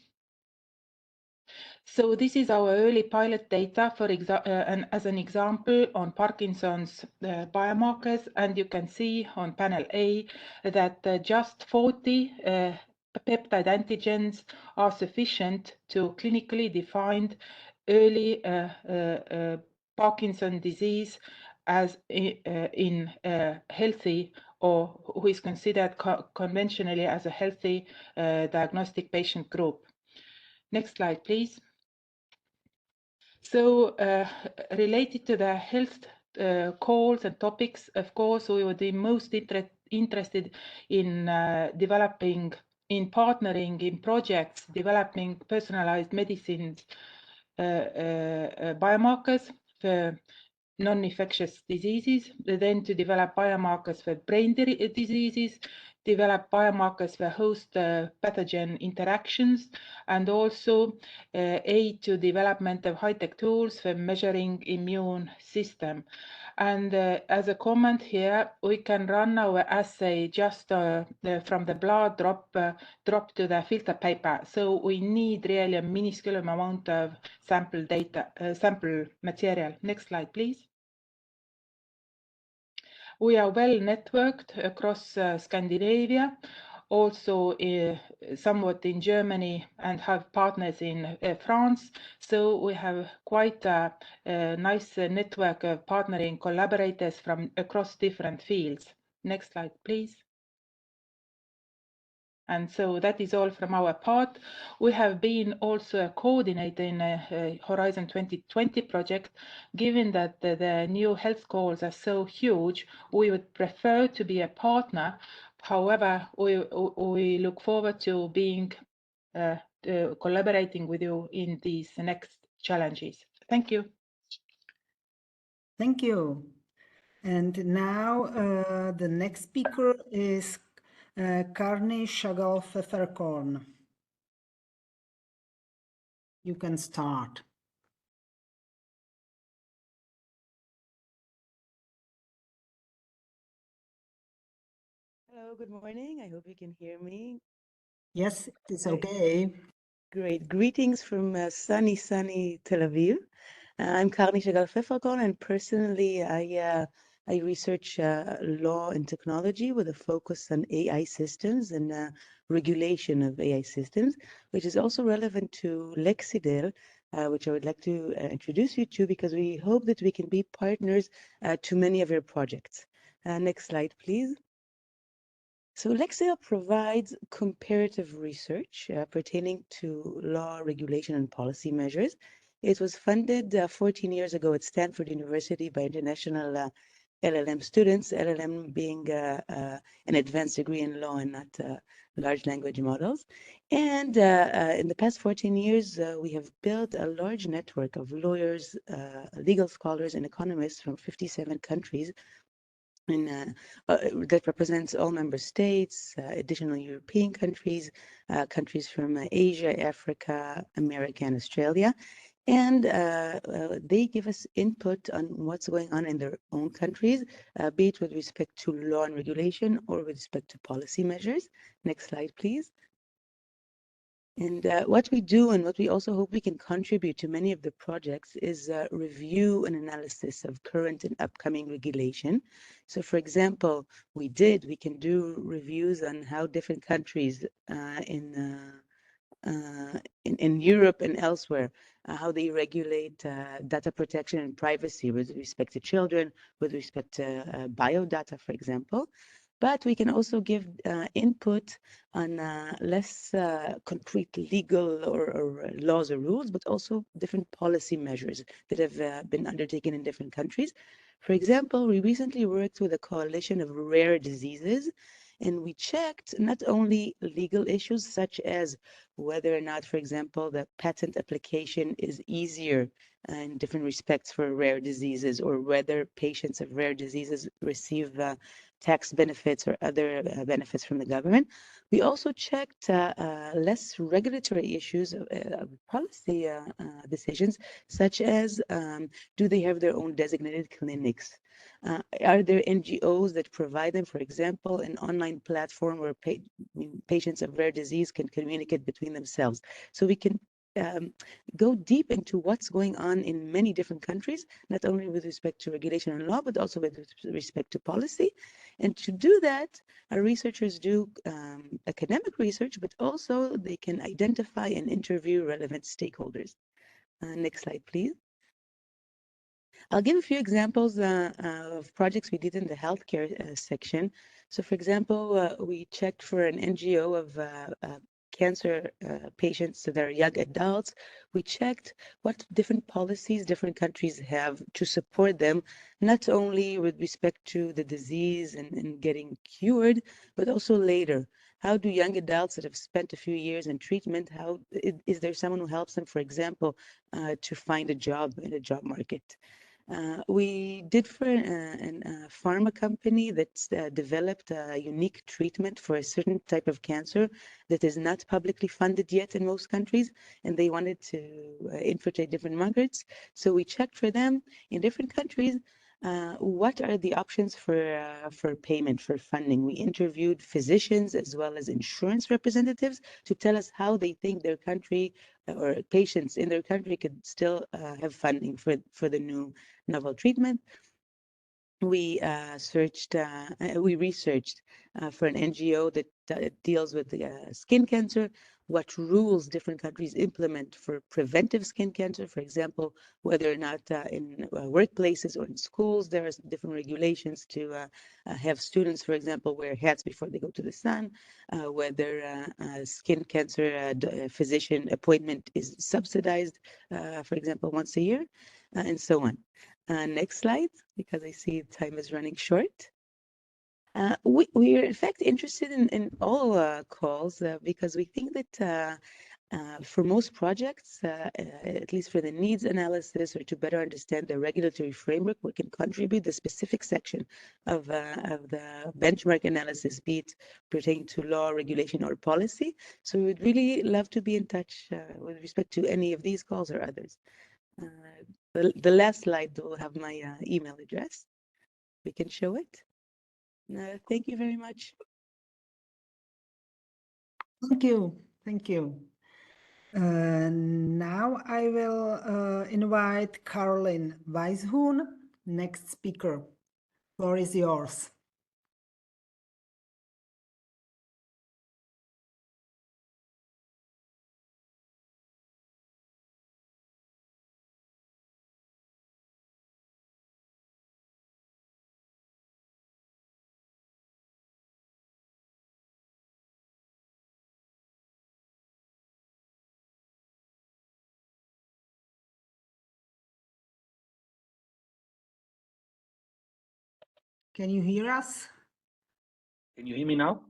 So this is our early pilot data for as an example on Parkinson's biomarkers, and you can see on panel A that just 40 peptide antigens are sufficient to clinically define early Parkinson disease as in healthy or who is considered conventionally as a healthy diagnostic patient group. Next slide, please. So related to the health calls and topics, of course, we would be most interested in partnering in projects, developing personalized medicines, biomarkers for non-infectious diseases, then to develop biomarkers for brain diseases, develop biomarkers for host pathogen interactions, and also aid to development of high-tech tools for measuring immune system. And as a comment here, we can run our assay just from the blood drop to the filter paper. So we need really a minuscule amount of sample data, sample material. Next slide, please. We are well networked across Scandinavia, also somewhat in Germany, and have partners in France. So we have quite a nice network of partnering collaborators from across different fields. Next slide, please. And so that is all from our part. We have been also a coordinator in a Horizon 2020 project. Given that the new health goals are so huge, we would prefer to be a partner. However, we look forward to being collaborating with you in these next challenges. Thank you. Thank you. And now the next speaker is Karni Shagal-Pfefferkorn. You can start. Hello, good morning. I hope you can hear me. Yes, it's Hi. okay. Great. Greetings from sunny Tel Aviv. I'm Karni Shagal-Pfefferkorn, and personally, I research law and technology with a focus on AI systems and regulation of AI systems, which is also relevant to Lexidel, which I would like to introduce you to because we hope that we can be partners to many of your projects. Next slide, please. So Lexidel provides comparative research pertaining to law, regulation, and policy measures. It was funded 14 years ago at Stanford University by international LLM students, LLM being an advanced degree in law and not large language models. And in the past 14 years, we have built a large network of lawyers, legal scholars, and economists from 57 countries that represents all member states, additional European countries, countries from Asia, Africa, America, and Australia. And they give us input on what's going on in their own countries, be it with respect to law and regulation or with respect to policy measures. Next slide, please. And what we do and what we also hope we can contribute to many of the projects is review and analysis of current and upcoming regulation. So for example, we can do reviews on how different countries in Europe and elsewhere, how they regulate data protection and privacy with respect to children, with respect to biodata, for example. But we can also give input on less concrete legal or laws or rules, but also different policy measures that have been undertaken in different countries. For example, we recently worked with a coalition of rare diseases, and we checked not only legal issues such as whether or not, for example, the patent application is easier in different respects for rare diseases, or whether patients of rare diseases receive tax benefits or other benefits from the government. We also checked less regulatory issues of policy decisions, such as do they have their own designated clinics? Are there NGOs that provide them, for example, an online platform where patients of rare disease can communicate between themselves? So we can go deep into what's going on in many different countries, not only with respect to regulation and law, but also with respect to policy. And to do that, our researchers do academic research, but also they can identify and interview relevant stakeholders. Next slide, please. I'll give a few examples of projects we did in the healthcare section. So for example, we checked for an NGO of cancer patients that are young adults. We checked what different policies different countries have to support them, not only with respect to the disease and getting cured, but also later. How do young adults that have spent a few years in treatment, how is there someone who helps them, for example, to find a job in the job market? We did for a pharma company that's developed a unique treatment for a certain type of cancer that is not publicly funded yet in most countries, and they wanted to infiltrate different markets. So we checked for them in different countries. What are the options for payment, for funding? We interviewed physicians as well as insurance representatives to tell us how they think their country or patients in their country could still have funding for the new novel treatment. We researched for an NGO that deals with skin cancer, what rules different countries implement for preventive skin cancer. For example, whether or not in workplaces or in schools, there are different regulations to have students, for example, wear hats before they go to the sun, whether skin cancer physician appointment is subsidized, for example, once a year, and so on. Next slide, because I see time is running short. We are in fact interested in all calls because we think that for most projects, at least for the needs analysis or to better understand the regulatory framework, we can contribute the specific section of the benchmark analysis, be it pertaining to law, regulation, or policy. So we would really love to be in touch with respect to any of these calls or others. The last slide will have my email address. We can show it. Thank you very much. Thank you. Thank you. Now I will invite Caroline Weishuhn, next speaker. Floor is yours. Can you hear us? Can you hear me now?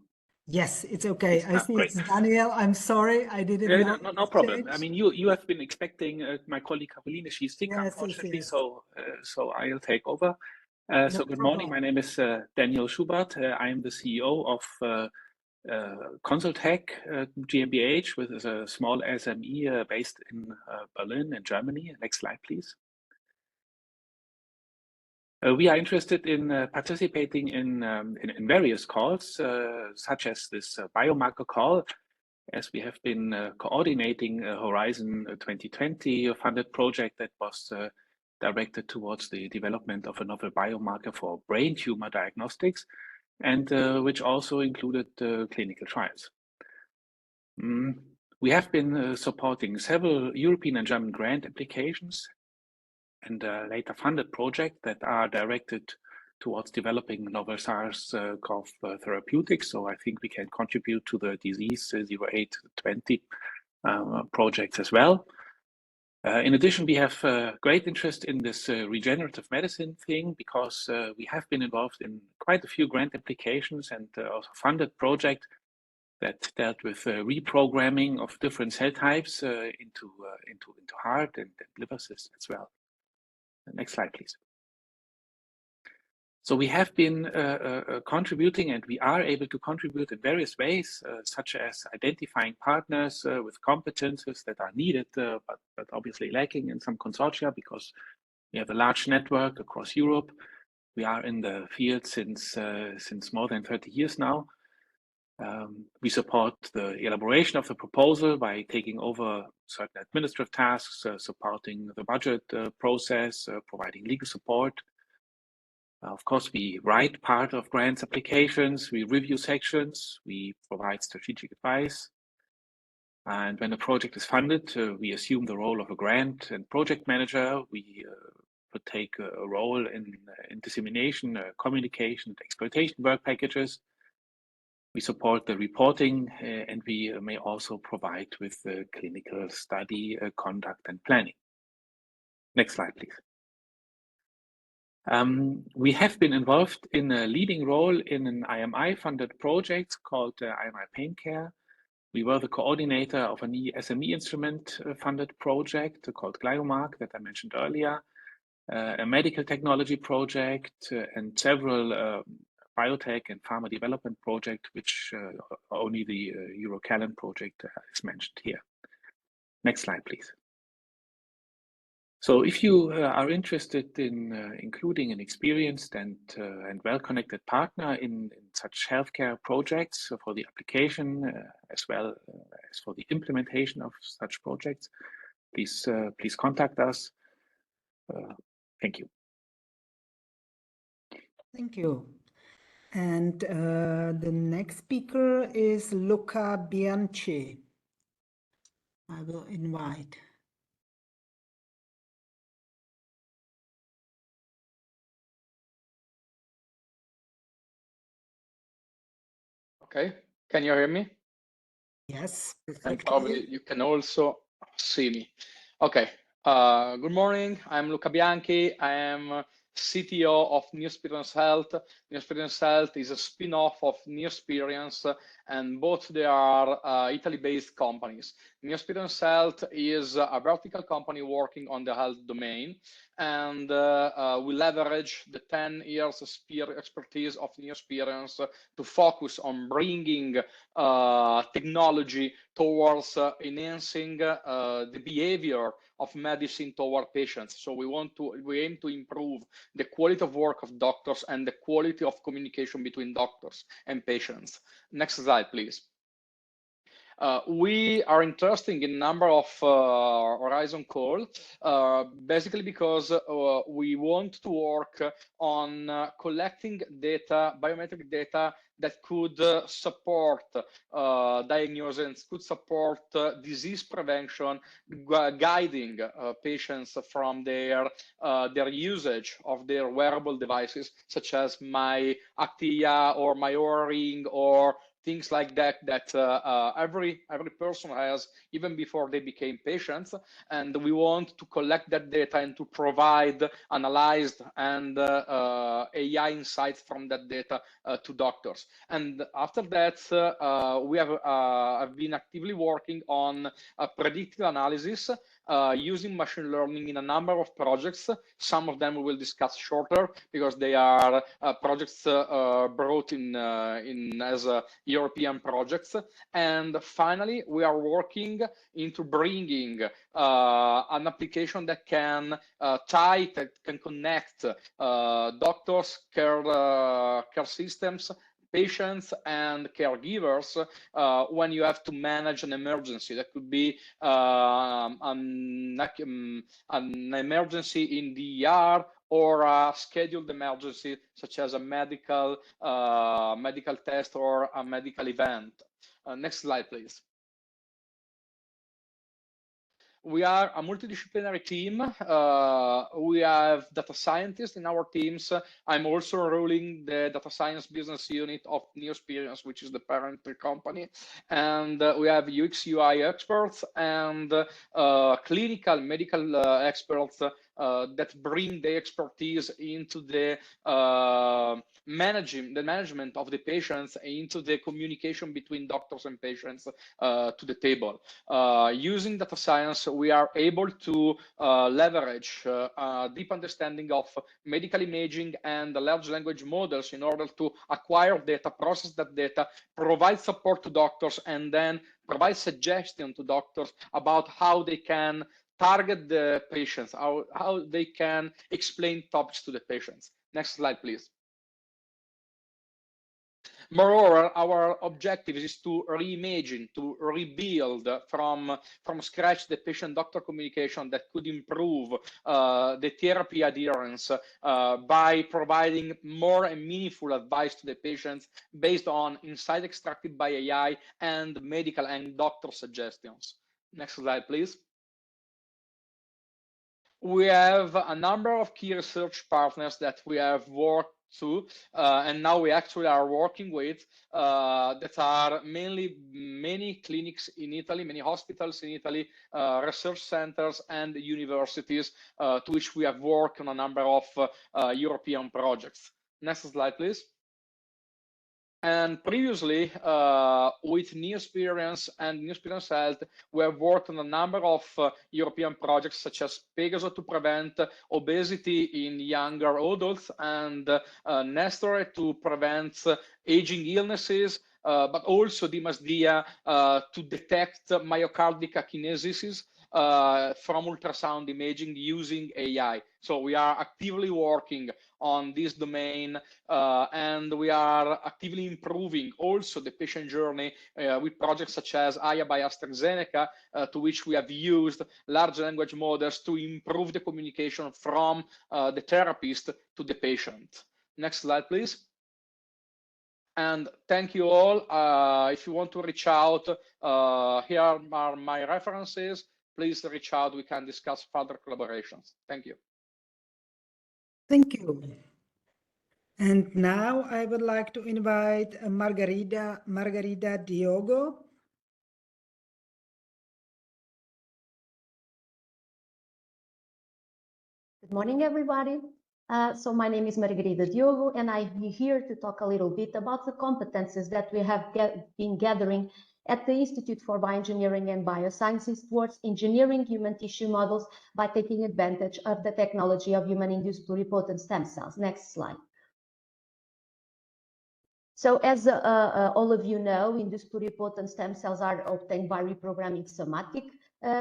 Yes, it's okay. I see great. it's Daniel. I'm sorry, I didn't know. No problem. I mean, you have been expecting my colleague Caroline. She's sick, Yes, unfortunately, yes. so I'll take over. So good morning. My name is Daniel Schubert. I am the CEO of Consultech GmbH, with a small SME based in Berlin, in Germany. Next slide, please. We are interested in participating in various calls, such as this biomarker call, as we have been coordinating a Horizon 2020 funded project that was directed towards the development of a novel biomarker for brain tumor diagnostics, and which also included clinical trials. We have been supporting several European and German grant applications and later funded projects that are directed towards developing novel SARS-CoV therapeutics. So I think we can contribute to the disease 0820 projects as well. In addition, we have great interest in this regenerative medicine thing, because we have been involved in quite a few grant applications and also funded projects that dealt with reprogramming of different cell types into heart and liver systems as well. Next slide, please. So we have been contributing, and we are able to contribute in various ways, such as identifying partners with competences that are needed, but obviously lacking in some consortia, because we have a large network across Europe. We are in the field since more than 30 years now. We support the elaboration of the proposal by taking over certain administrative tasks, supporting the budget process, providing legal support. Of course, we write part of grants applications, we review sections, we provide strategic advice. And when a project is funded, we assume the role of a grant and project manager. We would take a role in dissemination, communication, exploitation work packages. We support the reporting, and we may also provide with clinical study conduct and planning. Next slide, please. We have been involved in a leading role in an IMI-funded project called IMI Pain Care. We were the coordinator of an SME instrument-funded project called Gliomark that I mentioned earlier, a medical technology project, and several biotech and pharma development project, which only the EuroCallan project is mentioned here. Next slide, please. So if you are interested in including an experienced and well-connected partner in such healthcare projects for the application, as well as for the implementation of such projects, please contact us. Thank you. Thank you. And the next speaker is Luca Bianchi. I will invite. Okay, can you hear me? Yes, perfectly. And probably you can also see me. Okay, good morning. I'm Luca Bianchi. I am CTO of New Experience Health. New Experience Health is a spin-off of New Experience, and both they are Italy-based companies. New Experience Health is a vertical company working on the health domain, and we leverage the 10 years expertise of New Experience to focus on bringing technology towards enhancing the behavior of medicine toward patients. So we aim to improve the quality of work of doctors and the quality of communication between doctors and patients. Next slide, please. We are interested in a number of Horizon calls, basically because we want to work on collecting data, biometric data that could support diagnosis, could support disease prevention, guiding patients from their usage of their wearable devices, such as my Actia or my Oura Ring or things like that every person has, even before they became patients. And we want to collect that data and to provide analyzed and AI insights from that data to doctors. And after that, we have been actively working on predictive analysis using machine learning in a number of projects. Some of them we will discuss shorter because they are projects brought in as European projects. And finally, we are working into bringing an application that can connect doctors, care systems, patients and caregivers when you have to manage an emergency. That could be an emergency in the ER or a scheduled emergency, such as a medical test or a medical event. Next slide, please. We are a multidisciplinary team. We have data scientists in our teams. I'm also ruling the data science business unit of Neosperience, which is the parent company. And we have UX UI experts and clinical medical experts that bring the expertise into the management of the patients, into the communication between doctors and patients to the table. Using data science, we are able to leverage a deep understanding of medical imaging and the large language models in order to acquire data, process that data, provide support to doctors, and then provide suggestions to doctors about how they can target the patients, how they can explain topics to the patients. Next slide, please. Moreover, our objective is to reimagine, to rebuild from scratch the patient-doctor communication that could improve the therapy adherence by providing more and meaningful advice to the patients based on insight extracted by AI and medical and doctor suggestions. Next slide, please. We have a number of key research partners that we have worked to, and now we actually are working with that are mainly many clinics in Italy, many hospitals in Italy, research centers and universities to which we have worked on a number of European projects. Next slide, please. And previously, with Neosperience and Neosperience Health, we have worked on a number of European projects, such as Pegasus to prevent obesity in younger adults, and Nestor to prevent aging illnesses, but also Dimas Dia to detect myocardial akinesis from ultrasound imaging using AI. So we are actively working on this domain, and we are actively improving also the patient journey with projects such as AYA by AstraZeneca, to which we have used large language models to improve the communication from the therapist to the patient. Next slide, please. And thank you all. If you want to reach out, here are my references. Please reach out. We can discuss further collaborations. Thank you. Thank you. And now I would like to invite Margarida Diogo. Good morning, everybody. So my name is Margarida Diogo, and I'm here to talk a little bit about the competences that we have been gathering at the Institute for Bioengineering and Biosciences towards engineering human tissue models by taking advantage of the technology of human-induced pluripotent stem cells. Next slide. So as all of you know, induced pluripotent stem cells are obtained by reprogramming somatic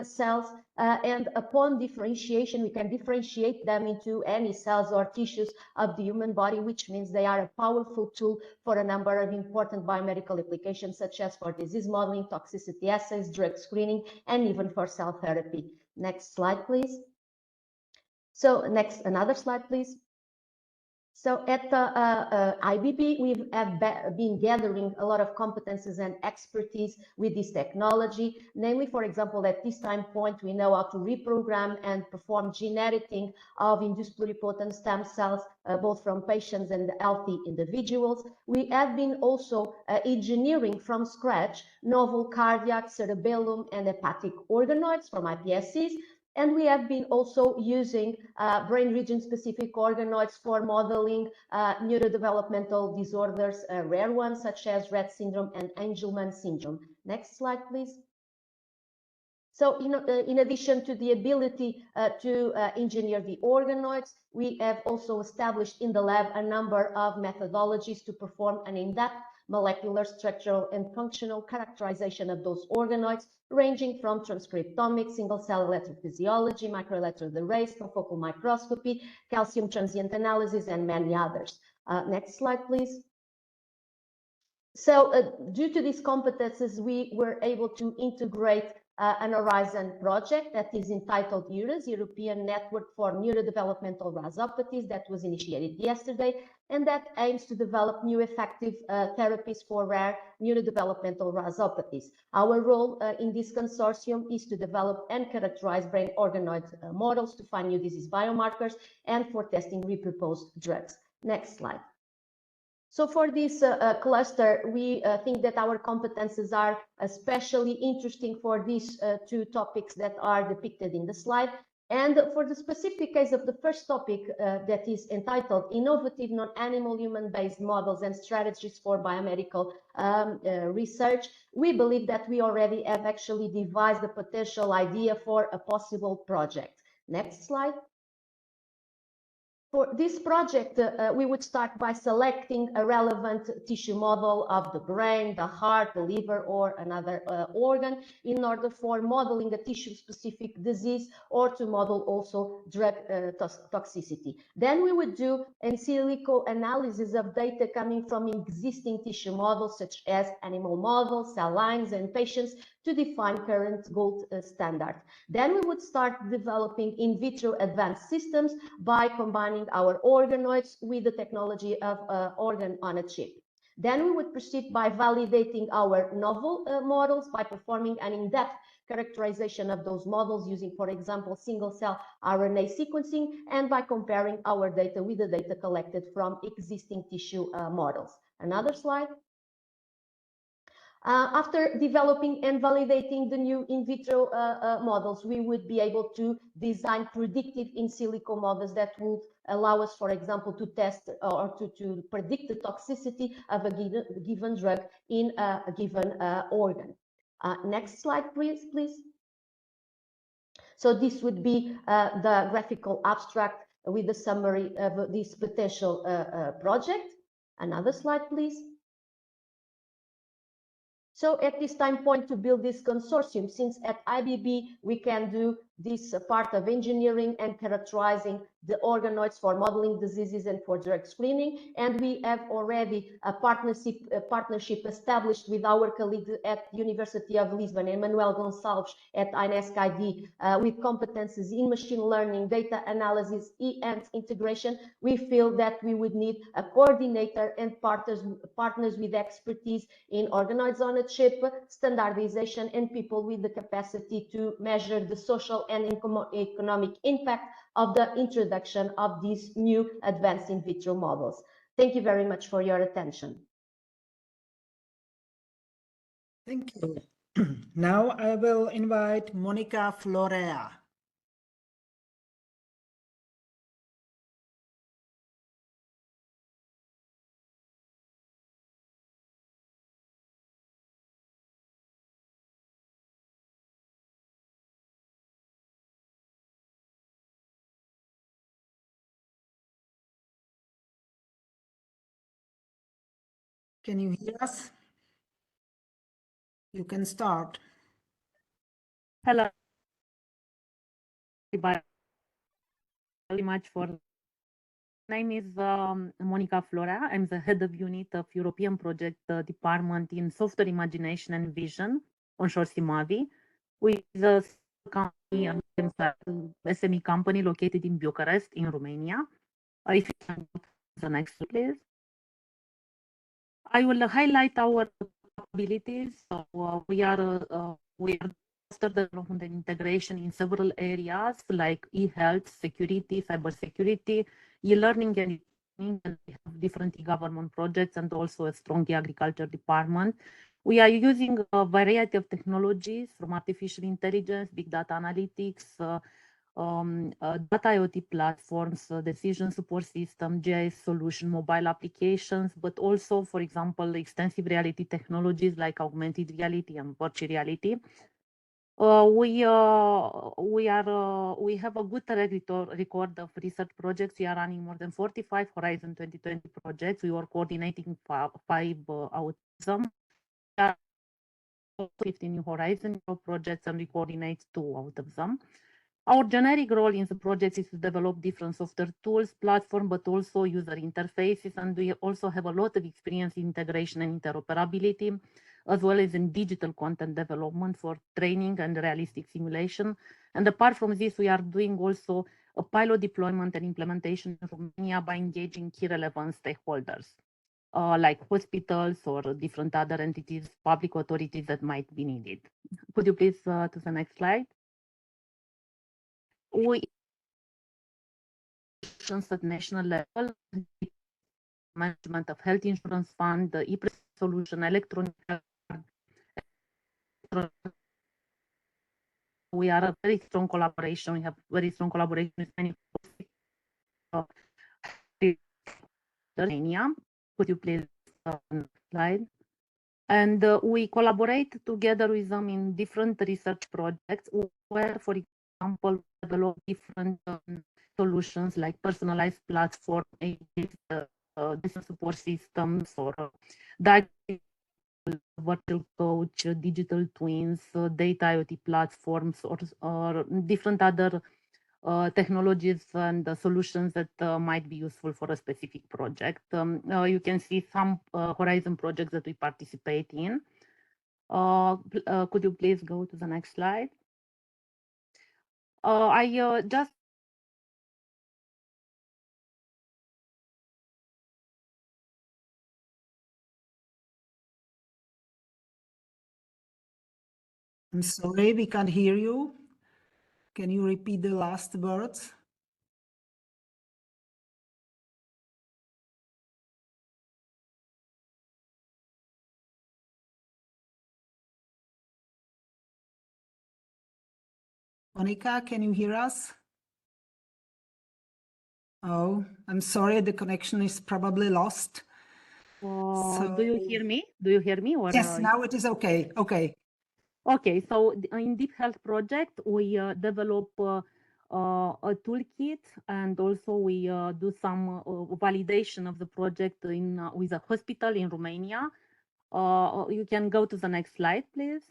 cells, and upon differentiation, we can differentiate them into any cells or tissues of the human body, which means they are a powerful tool for a number of important biomedical applications, such as for disease modeling, toxicity assays, drug screening, and even for cell therapy. Next slide, please. So another slide, please. So at the IBB, we have been gathering a lot of competences and expertise with this technology. Namely, for example, at this time point, we know how to reprogram and perform gene editing of induced pluripotent stem cells, both from patients and healthy individuals. We have been also engineering from scratch novel cardiac, cerebellum, and hepatic organoids from iPSCs. And we have been also using brain region-specific organoids for modeling neurodevelopmental disorders, rare ones such as Rett syndrome and Angelman syndrome. Next slide, please. So in addition to the ability to engineer the organoids, we have also established in the lab a number of methodologies to perform an in-depth molecular, structural, and functional characterization of those organoids, ranging from transcriptomics, single-cell electrophysiology, microelectrode arrays, confocal microscopy, calcium transient analysis, and many others. Next slide, please. So due to these competences, we were able to integrate an Horizon project that is entitled EURES, European Network for Neurodevelopmental Rhizopathies, that was initiated yesterday, and that aims to develop new effective therapies for rare neurodevelopmental rhizopathies. Our role in this consortium is to develop and characterize brain organoid models to find new disease biomarkers and for testing repurposed drugs. Next slide. So for this cluster, we think that our competences are especially interesting for these two topics that are depicted in the slide. And for the specific case of the first topic that is entitled Innovative Non-Animal Human-Based Models and Strategies for Biomedical Research, we believe that we already have actually devised a potential idea for a possible project. Next slide. For this project, we would start by selecting a relevant tissue model of the brain, the heart, the liver, or another organ in order for modeling a tissue-specific disease or to model also drug toxicity. Then we would do in silico analysis of data coming from existing tissue models such as animal models, cell lines, and patients to define current gold standard. Then we would start developing in vitro advanced systems by combining our organoids with the technology of organ on a chip. Then we would proceed by validating our novel models by performing an in-depth characterization of those models using, for example, single-cell RNA sequencing, and by comparing our data with the data collected from existing tissue models. Another slide. After developing and validating the new in vitro models, we would be able to design predictive in silico models that would allow us, for example, to test or to predict the toxicity of a given drug in a given organ. Next slide, please. So this would be the graphical abstract with the summary of this potential project. Another slide, please. So at this time point to build this consortium, since at IBB we can do this part of engineering and characterizing the organoids for modeling diseases and for drug screening, and we have already a partnership established with our colleagues at the University of Lisbon, Emmanuel Gonçalves at INESC-ID, with competences in machine learning, data analysis, and integration. We feel that we would need a coordinator and partners with expertise in organoids on a chip, standardization, and people with the capacity to measure the social and economic impact of the introduction of these new advanced in vitro models. Thank you very much for your attention. Thank you. Now I will invite Monica Florea. Can you hear us? You can start. Hello. very much for. My name is Monica Flora. I'm the head of unit of European project department in software imagination and vision onshore Simavi, with a company, SME company located in Bucharest, in Romania. If you can go to the next, please. I will highlight our capabilities. So we are after development and integration in several areas like e-health, security, cybersecurity, e-learning, and we have different e-government projects and also a strong e-agriculture department. We are using a variety of technologies from artificial intelligence, big data analytics, data IoT platforms, decision support system, GIS solution, mobile applications, but also, for example, extensive reality technologies like augmented reality and virtual reality. We have a good record of research projects. We are running more than 45 Horizon 2020 projects. We were coordinating 5 out of them. 15 new Horizon projects, and we coordinate 2 out of them. Our generic role in the project is to develop different software tools, platform, but also user interfaces, and we also have a lot of experience in integration and interoperability, as well as in digital content development for training and realistic simulation. And apart from this, we are doing also a pilot deployment and implementation in Romania by engaging key relevant stakeholders, like hospitals or different other entities, public authorities that might be needed. Could you please to the next slide? We at national level, management of health insurance fund, the e-solution, electronic. We are a very strong collaboration. We have very strong collaboration with many. Romania. Could you please slide? And we collaborate together with them in different research projects where, for example, we develop different solutions like personalized platform, different support systems, or virtual coach, digital twins, data IoT platforms, or different other technologies and solutions that might be useful for a specific project. You can see some Horizon projects that we participate in. Could you please go to the next slide? I just I'm sorry, we can't hear you. Can you repeat the last words? Monica, can you hear us? Oh, I'm sorry, the connection is probably lost. So, do you hear me? Do you hear me? Or, yes, now it is okay. Okay. Okay, so in Deep Health project, we develop a toolkit, and also we do some validation of the project in with a hospital in Romania. You can go to the next slide, please.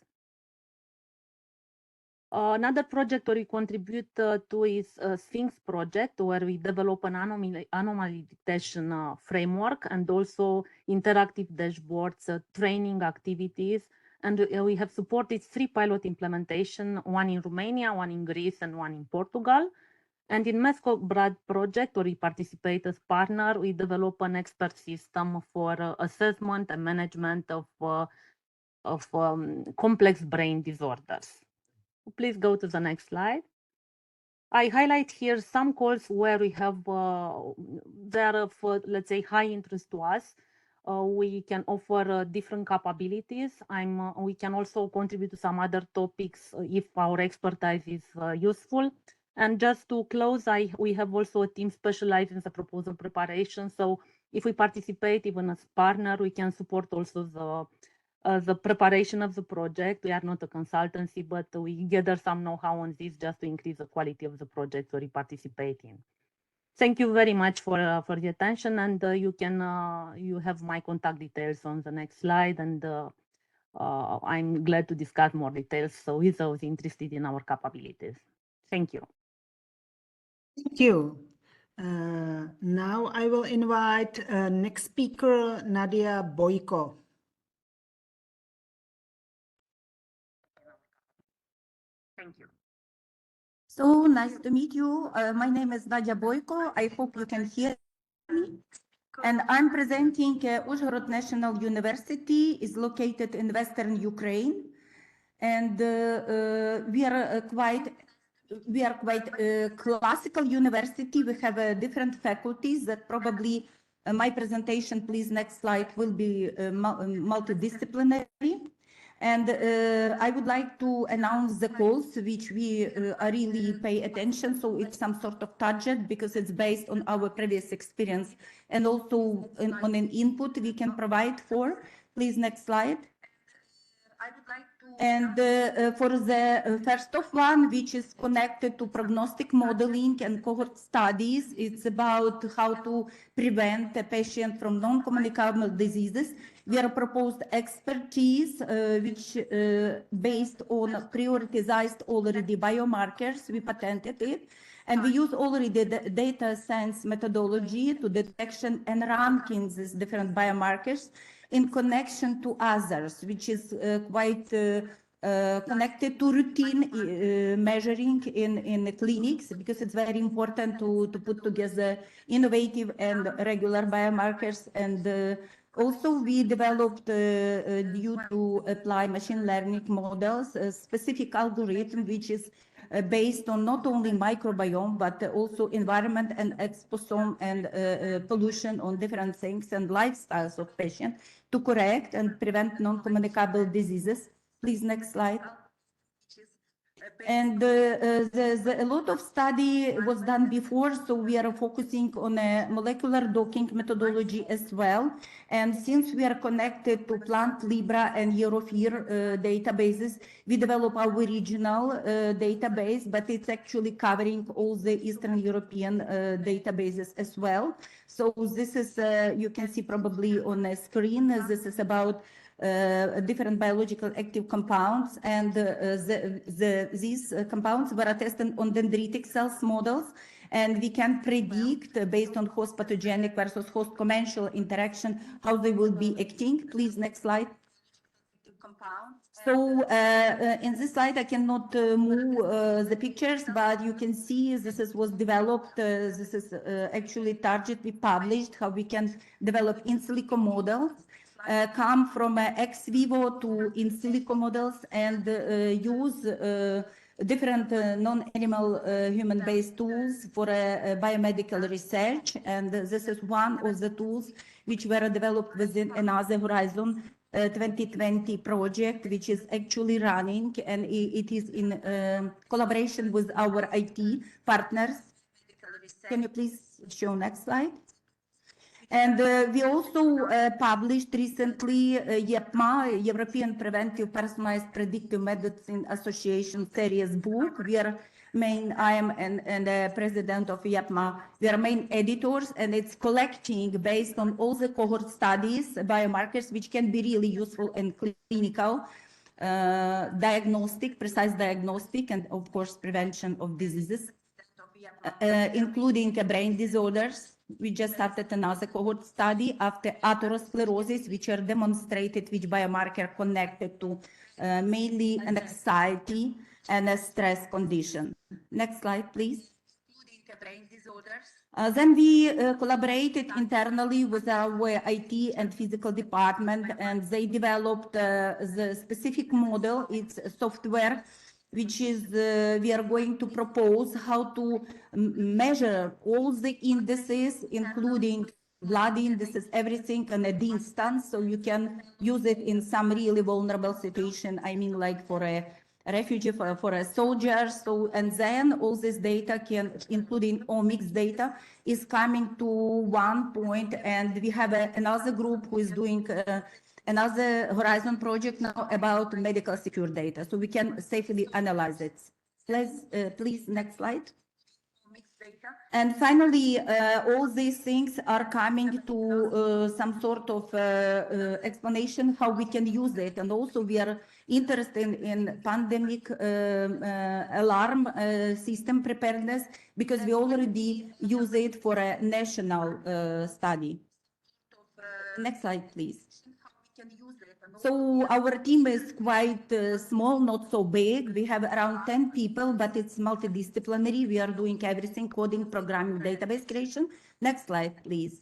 Another project where we contribute to is Sphinx project, where we develop an anomaly detection framework and also interactive dashboards, training activities. And we have supported 3 pilot implementation, 1 in Romania, 1 in Greece, and 1 in Portugal. And in MESCO-BRAD project, where we participate as partner, we develop an expert system for assessment and management of complex brain disorders. Please go to the next slide. I highlight here some calls where we have, they are of, let's say, high interest to us. We can offer different capabilities. We can also contribute to some other topics if our expertise is useful. And just to close, we have also a team specialized in the proposal preparation. So if we participate even as partner, we can support also the preparation of the project. We are not a consultancy, but we gather some know-how on this just to increase the quality of the project we participate in. Thank you very much for the attention, and you have my contact details on the next slide, and I'm glad to discuss more details with those interested in our capabilities. Thank you. Thank you. Now I will invite next speaker, Nadia Boyko. Thank you. So nice to meet you. My name is Nadia Boyko. I hope you can hear me. And I'm presenting Uzhhorod National University is located in Western Ukraine. And we are quite classical university. We have different faculties that probably my presentation, please next slide, will be multidisciplinary. And I would like to announce the goals which we really pay attention. So it's some sort of target because it's based on our previous experience and also on an input we can provide for. Please next slide. I would like to, and for the first of one, which is connected to prognostic modeling and cohort studies, it's about how to prevent a patient from non-communicable diseases. We are proposed expertise, which based on prioritized already biomarkers. We patented it. And we use already the data science methodology to detection and ranking these different biomarkers in connection to others, which is quite connected to routine measuring in the clinics, because it's very important to put together innovative and regular biomarkers. And also we developed, due to apply machine learning models, a specific algorithm which is based on not only microbiome, but also environment and exposome and pollution on different things and lifestyles of patients to correct and prevent non-communicable diseases. Please, next slide. And a lot of study was done before, so we are focusing on a molecular docking methodology as well. And since we are connected to Plant, Libra, and Year of Year databases, we develop our regional database, but it's actually covering all the Eastern European databases as well. So this is, you can see probably on the screen, this is about different biological active compounds, and these compounds were tested on dendritic cells models, and we can predict based on host pathogenic versus host commensal interaction how they will be acting. Please, next slide. So in this slide, I cannot move the pictures, but you can see this was developed. This is actually target we published, how we can develop in silico models. Come from ex vivo to in silico models, and use different non-animal human-based tools for biomedical research. And this is one of the tools which were developed within another Horizon 2020 project, which is actually running, and it is in collaboration with our IT partners. Can you please show next slide? And we also published recently YEPMA, European Preventive Personalized Predictive Medicine Association series book. We are I am and president of YEPMA. We are main editors, and it's collecting based on all the cohort studies, biomarkers, which can be really useful in clinical diagnostic, precise diagnostic, and of course prevention of diseases, including brain disorders. We just started another cohort study after atherosclerosis, which are demonstrated which biomarker connected to mainly an anxiety and a stress condition. Next slide, please. Then we collaborated internally with our IT and physical department, and they developed the specific model. It's a software which is we are going to propose how to measure all the indices, including blood indices, everything, and at the instance, so you can use it in some really vulnerable situation. I mean, like for a refugee, for a soldier. So, and then all this data can, including omics data, is coming to one point, and we have another group who is doing another Horizon project now about medical secure data, so we can safely analyze it. Please, next slide. And finally, all these things are coming to some sort of explanation how we can use it. And also we are interested in pandemic alarm system preparedness, because we already use it for a national study. Next slide, please. So our team is quite small, not so big. We have around 10 people, but it's multidisciplinary. We are doing everything: coding, programming, database creation. Next slide, please.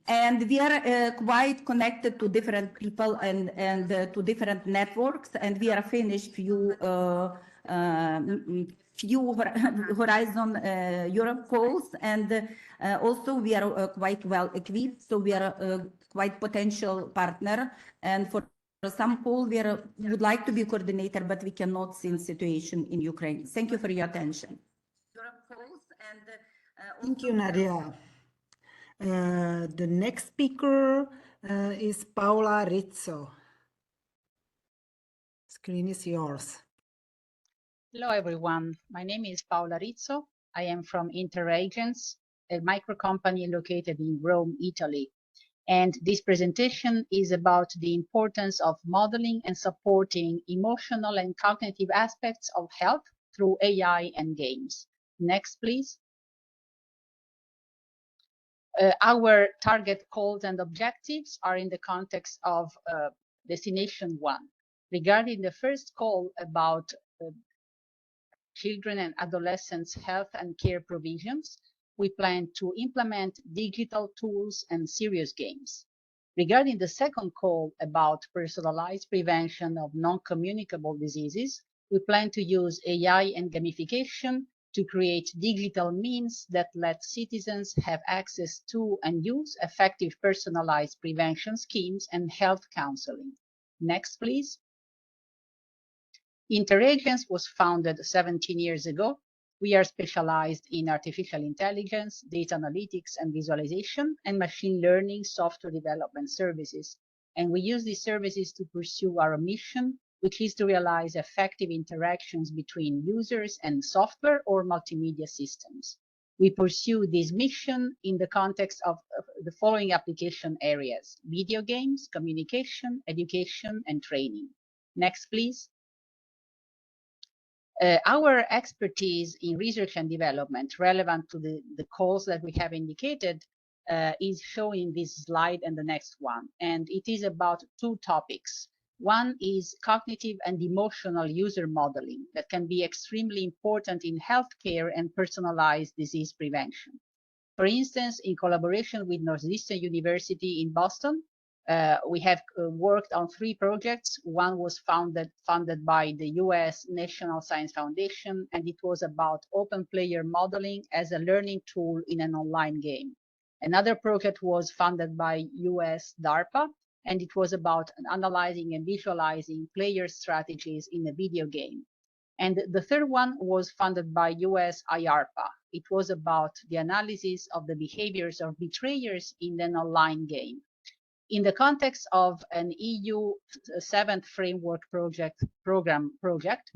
And we are quite connected to different people and to different networks. And we are finished few Horizon Europe calls, and also we are quite well equipped, so we are quite potential partner. And for some call we would like to be coordinator, but we cannot since situation in Ukraine. Thank you for your attention. Thank you, Nadia. The next speaker is Paola Rizzo. Screen is yours. Hello, everyone. My name is Paola Rizzo. I am from Interagents, a micro company located in Rome, Italy. And this presentation is about the importance of modeling and supporting emotional and cognitive aspects of health through AI and games. Next, please. Our target goals and objectives are in the context of Destination 1. Regarding the first call about children and adolescents' health and care provisions, we plan to implement digital tools and serious games. Regarding the second call about personalized prevention of non-communicable diseases, we plan to use AI and gamification to create digital means that let citizens have access to and use effective personalized prevention schemes and health counseling. Next, please. Interagents was founded 17 years ago. We are specialized in artificial intelligence, data analytics and visualization, and machine learning software development services. And we use these services to pursue our mission, which is to realize effective interactions between users and software or multimedia systems. We pursue this mission in the context of the following application areas: video games, communication, education, and training. Next, please. Our expertise in research and development relevant to the calls that we have indicated is shown in this slide and the next one. And it is about two topics. One is cognitive and emotional user modeling that can be extremely important in healthcare and personalized disease prevention. For instance, in collaboration with Northeastern University in Boston, we have worked on 3 projects. One was funded by the US National Science Foundation, and it was about open player modeling as a learning tool in an online game. Another project was funded by US DARPA, and it was about analyzing and visualizing player strategies in a video game. And the third one was funded by US IARPA. It was about the analysis of the behaviors of betrayers in an online game. In the context of an EU 7th Framework Program project,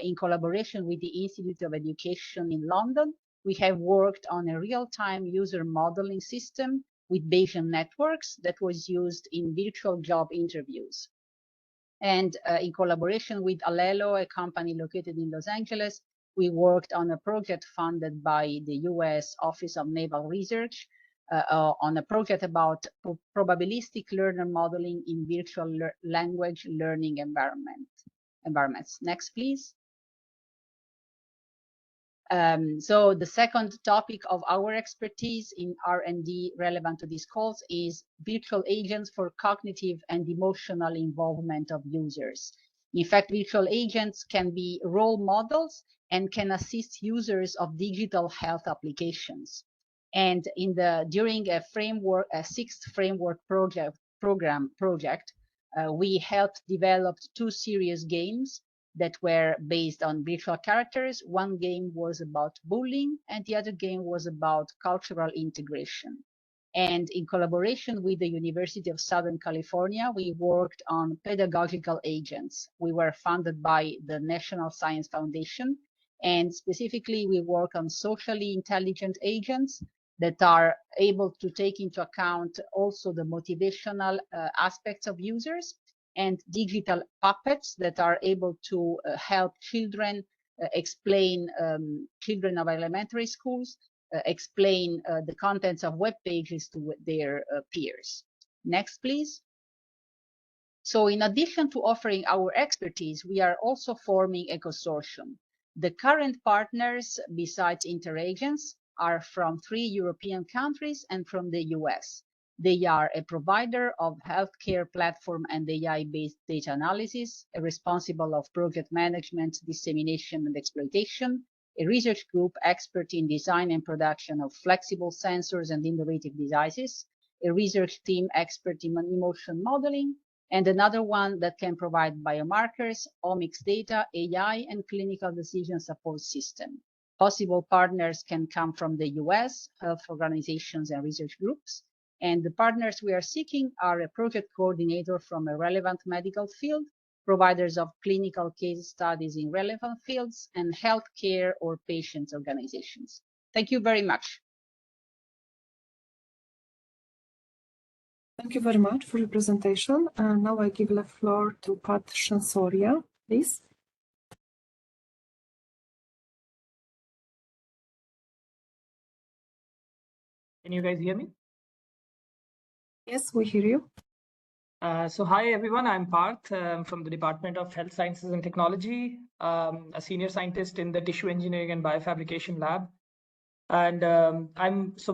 in collaboration with the Institute of Education in London, we have worked on a real-time user modeling system with Bayesian networks that was used in virtual job interviews. And in collaboration with Alelo, a company located in Los Angeles, we worked on a project funded by the US Office of Naval Research on a project about probabilistic learner modeling in virtual language learning environments. Next, please. So the second topic of our expertise in R&D relevant to these calls is virtual agents for cognitive and emotional involvement of users. In fact, virtual agents can be role models and can assist users of digital health applications. And during a 6th framework project, we helped develop 2 serious games that were based on virtual characters. One game was about bullying, and the other game was about cultural integration. And in collaboration with the University of Southern California, we worked on pedagogical agents. We were funded by the National Science Foundation, And specifically, we work on socially intelligent agents that are able to take into account also the motivational aspects of users, and digital puppets that are able to help children explain, children of elementary schools, explain the contents of web pages to their peers. Next, please. So in addition to offering our expertise, we are also forming a consortium. The current partners, besides interagents, are from 3 European countries and from the US. They are a provider of healthcare platform and AI-based data analysis, a responsible of project management, dissemination, and exploitation, a research group expert in design and production of flexible sensors and innovative devices, a research team expert in emotion modeling, and another one that can provide biomarkers, omics data, AI, and clinical decision support system. Possible partners can come from the US, health organizations, and research groups. And the partners we are seeking are a project coordinator from a relevant medical field, providers of clinical case studies in relevant fields, and healthcare or patient organizations. Thank you very much. Thank you very much for your presentation. Now I give the floor to Pat Shansoria, please. Can you guys hear me? Yes, we hear you. So hi everyone, I'm Parth from the Department of Health Sciences and Technology, a senior scientist in the Tissue Engineering and Biofabrication Lab. And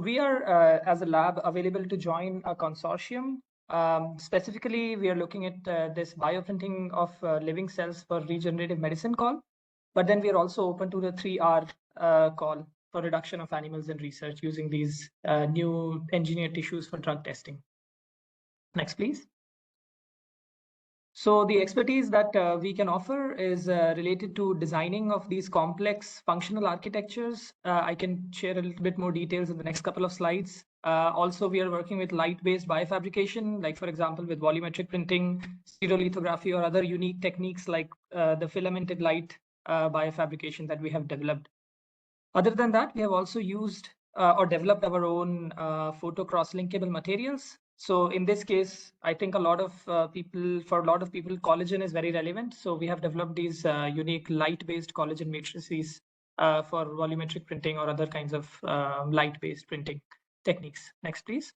we are, as a lab, available to join a consortium. Specifically, we are looking at this bioprinting of living cells for regenerative medicine call. But then we are also open to the 3R call for reduction of animals in research using these new engineered tissues for drug testing. Next, please. So the expertise that we can offer is related to designing of these complex functional architectures. I can share a little bit more details in the next couple of slides. Also, we are working with light-based biofabrication, like for example, with volumetric printing, stereolithography, or other unique techniques like the filamented light biofabrication that we have developed. Other than that, we have also used or developed our own photo cross-linkable materials. So in this case, I think for a lot of people, collagen is very relevant. So we have developed these unique light-based collagen matrices for volumetric printing or other kinds of light-based printing techniques. Next, please.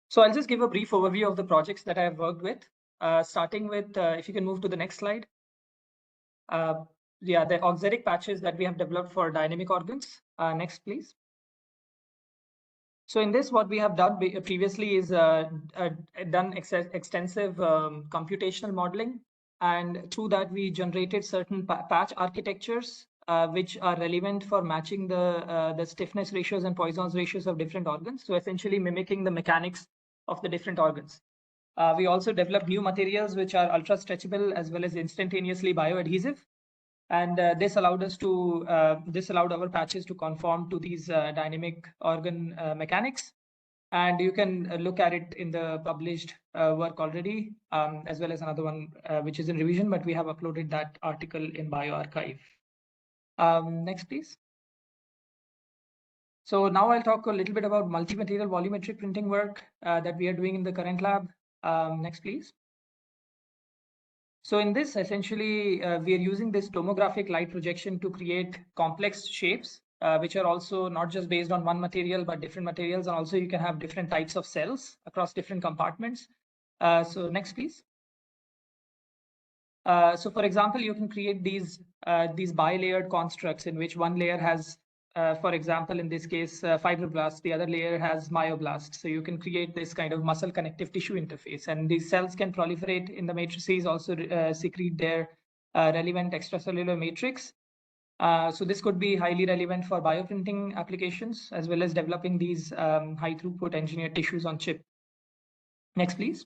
So I'll just give a brief overview of the projects that I have worked with, starting with, if you can move to the next slide. The auxiliary patches that we have developed for dynamic organs. Next, please. So in this, what we have done previously is done extensive computational modeling. And through that, we generated certain patch architectures, which are relevant for matching the stiffness ratios and Poisson's ratios of different organs. So essentially mimicking the mechanics of the different organs. We also developed new materials, which are ultra stretchable as well as instantaneously bioadhesive. And this allowed our patches to conform to these dynamic organ mechanics. And you can look at it in the published work already, as well as another one which is in revision, but we have uploaded that article in bioRxiv. Next, please. So now I'll talk a little bit about multi-material volumetric printing work that we are doing in the current lab. Next, please. So in this, essentially, we are using this tomographic light projection to create complex shapes, which are also not just based on one material, but different materials. And also you can have different types of cells across different compartments. So next, please. So for example, you can create these bilayered constructs in which one layer has, for example, in this case, fibroblasts, the other layer has myoblasts. So you can create this kind of muscle connective tissue interface, and these cells can proliferate in the matrices, also secrete their relevant extracellular matrix. So this could be highly relevant for bioprinting applications, as well as developing these high throughput engineered tissues on chip. Next, please.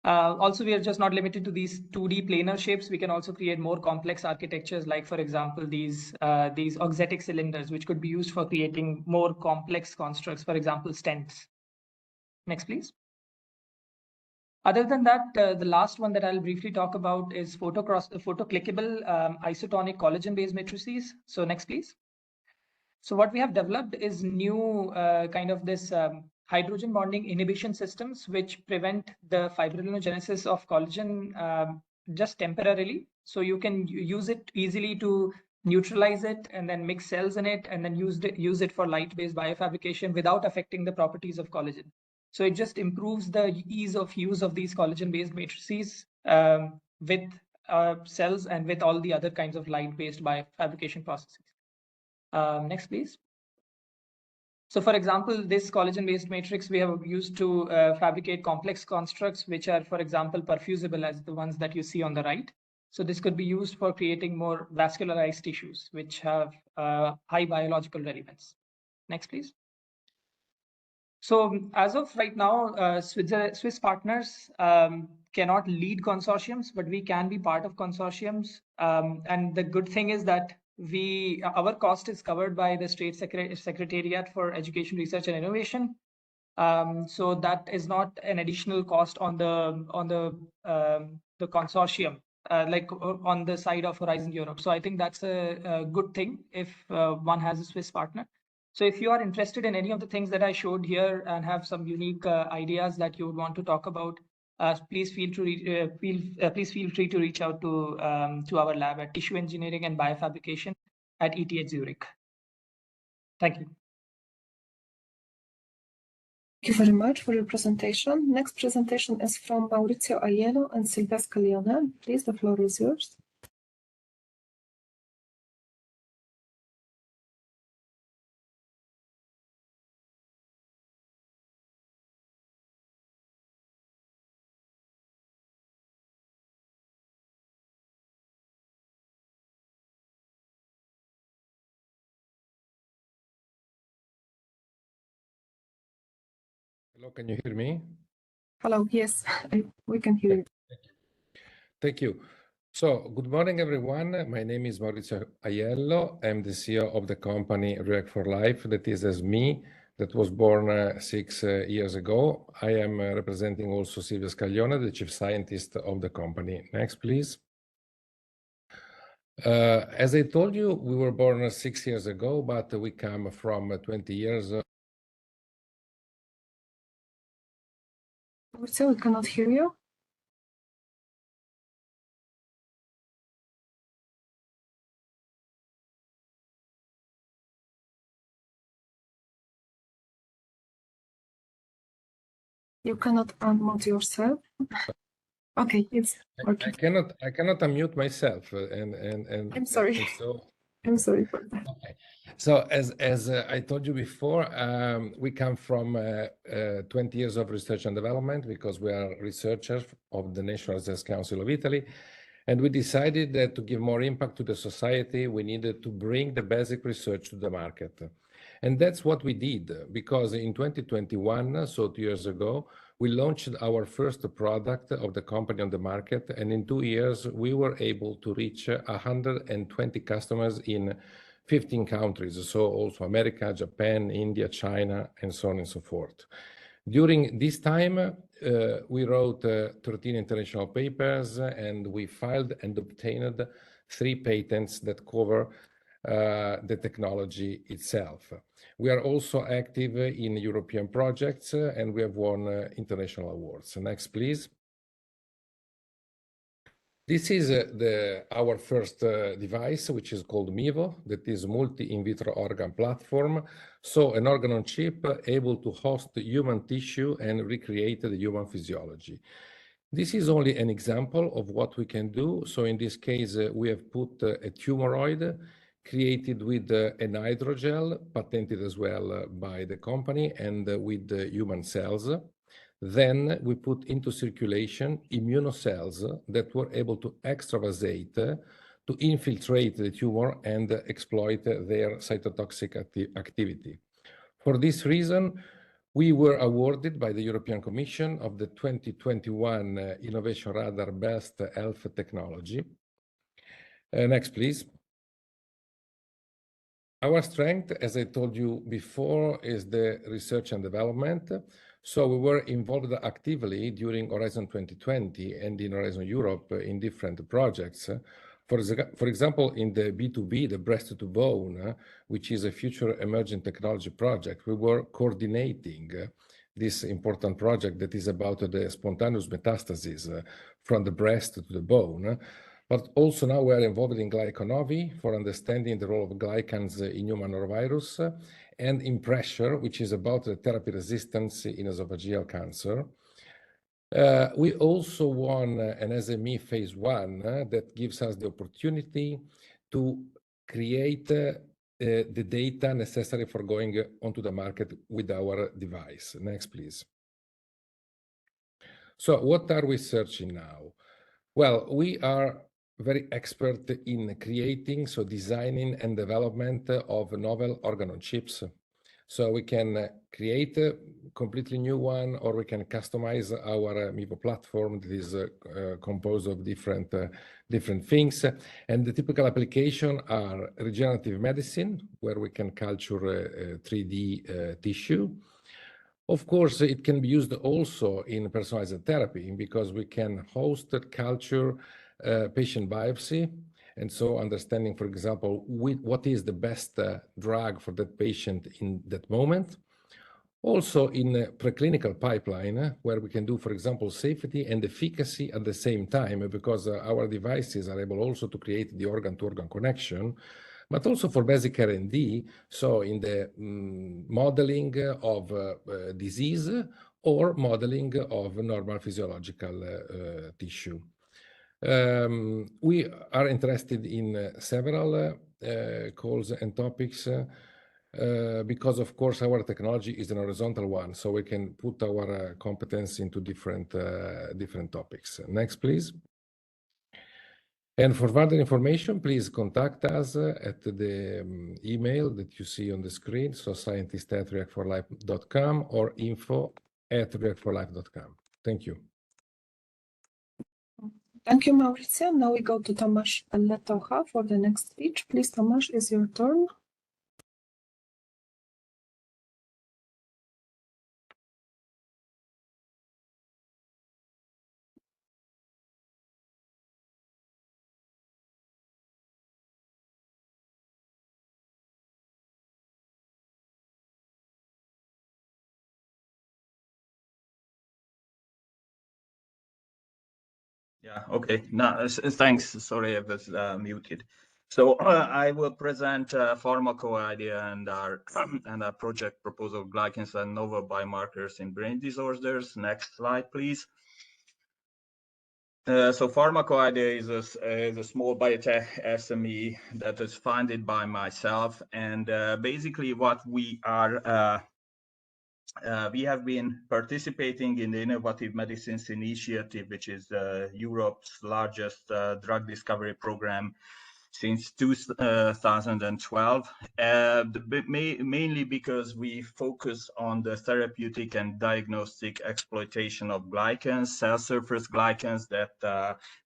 Also, we are just not limited to these 2D planar shapes. We can also create more complex architectures, like, for example, these auxetic cylinders, which could be used for creating more complex constructs, for example, stents. Next, please. Other than that, the last one that I'll briefly talk about is photoclickable isotonic collagen-based matrices. So next, please. So what we have developed is new kind of this hydrogen bonding inhibition systems, which prevent the fibrinogenesis of collagen just temporarily. So you can use it easily to neutralize it and then mix cells in it and then use it for light-based biofabrication without affecting the properties of collagen. So it just improves the ease of use of these collagen-based matrices with cells and with all the other kinds of light-based biofabrication processes. Next, please. So for example, this collagen-based matrix we have used to fabricate complex constructs, which are, for example, perfusible as the ones that you see on the right. So this could be used for creating more vascularized tissues, which have high biological relevance. Next, please. So as of right now, Swiss partners cannot lead consortiums, but we can be part of consortiums. And the good thing is that our cost is covered by the State Secretariat for Education, Research and Innovation. So that is not an additional cost on the consortium, like on the side of Horizon Europe. So I think that's a good thing if one has a Swiss partner. So if you are interested in any of the things that I showed here and have some unique ideas that you would want to talk about, please feel free to reach out to our lab at Tissue Engineering and Biofabrication at ETH Zurich. Thank you. Thank you very much for your presentation. Next presentation is from Maurizio Aiello and Silvia Scaglione. Please, the floor is yours. Hello, can you hear me? Hello, yes, we can hear you. Thank you. So, good morning, everyone. My name is Maurizio Aiello. I'm the CEO of the company React for Life, that is as me, that was born 6 years ago. I am representing also Silvia Scaglione, the chief scientist of the company. Next, please. As I told you, we were born 6 years ago, but we come from 20 years. Maurizio, we cannot hear you. You cannot unmute yourself. Okay, it's working. I cannot unmute myself, and I'm sorry. and so I'm sorry for that. okay. So as I told you before, we come from 20 years of research and development because we are researchers of the National Research Council of Italy, and we decided that to give more impact to the society, we needed to bring the basic research to the market. And that's what we did, because in 2021, so 2 years ago, we launched our first product of the company on the market, and in 2 years, we were able to reach 120 customers in 15 countries, so also America, Japan, India, China, and so on and so forth. During this time, we wrote 13 international papers, and we filed and obtained 3 patents that cover the technology itself. We are also active in European projects, and we have won international awards. Next, please. This is our first device, which is called MIVO, that is multi-in vitro organ platform. So an organ on chip able to host human tissue and recreate the human physiology. This is only an example of what we can do. So in this case, we have put a tumoroid created with an hydrogel, patented as well by the company, and with human cells. Then we put into circulation immunocells that were able to extravasate, to infiltrate the tumor and exploit their cytotoxic activity. For this reason, we were awarded by the European Commission of the 2021 Innovation Radar Best Health Technology. Next, please. Our strength, as I told you before, is the research and development. So we were involved actively during Horizon 2020 and in Horizon Europe in different projects. For example, in the B2B, the breast to bone, which is a future emerging technology project, we were coordinating this important project that is about the spontaneous metastasis from the breast to the bone. But also now we are involved in glyconomy for understanding the role of glycans in human norovirus, and in pressure, which is about the therapy resistance in esophageal cancer. We also won an SME phase 1 that gives us the opportunity to create the data necessary for going onto the market with our device. Next, please. So what are we searching now? Well, we are very expert in creating, so designing and development of novel organ on chips. So we can create a completely new one, or we can customize our MIVO platform that is composed of different things. And the typical application are regenerative medicine, where we can culture 3D tissue. Of course, it can be used also in personalized therapy because we can host, culture, patient biopsy, and so understanding, for example, what is the best drug for that patient in that moment. Also in a preclinical pipeline, where we can do, for example, safety and efficacy at the same time, because our devices are able also to create the organ-to-organ connection, but also for basic R&D, so in the modeling of disease or modeling of normal physiological tissue. We are interested in several calls and topics because, of course, our technology is an horizontal one, so we can put our competence into different topics. Next, please. And for further information, please contact us at the email that you see on the screen, so scientist@reactforlife.com or info@reactforlife.com. Thank you. Thank you, Maurizio. Now we go to Tomasz Letocha for the next speech. Please, Tomasz, it's your turn. Yeah, okay. No, thanks. Sorry, I was muted. So I will present pharmaco idea and our project proposal, glycans and novel biomarkers in brain disorders. Next slide, please. So pharmaco idea is a small biotech SME that is funded by myself, and basically what we are. We have been participating in the Innovative Medicines Initiative, which is Europe's largest drug discovery program since 2012, mainly because we focus on the therapeutic and diagnostic exploitation of glycans, cell surface glycans that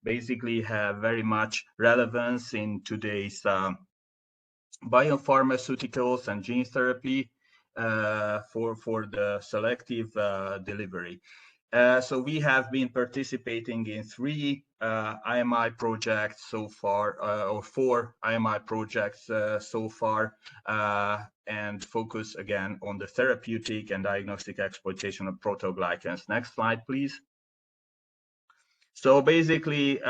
basically have very much relevance in today's biopharmaceuticals and gene therapy for the selective delivery. So we have been participating in 3 IMI projects so far, or 4 IMI projects so far, and focus again on the therapeutic and diagnostic exploitation of protoglycans. Next slide, please. So basically,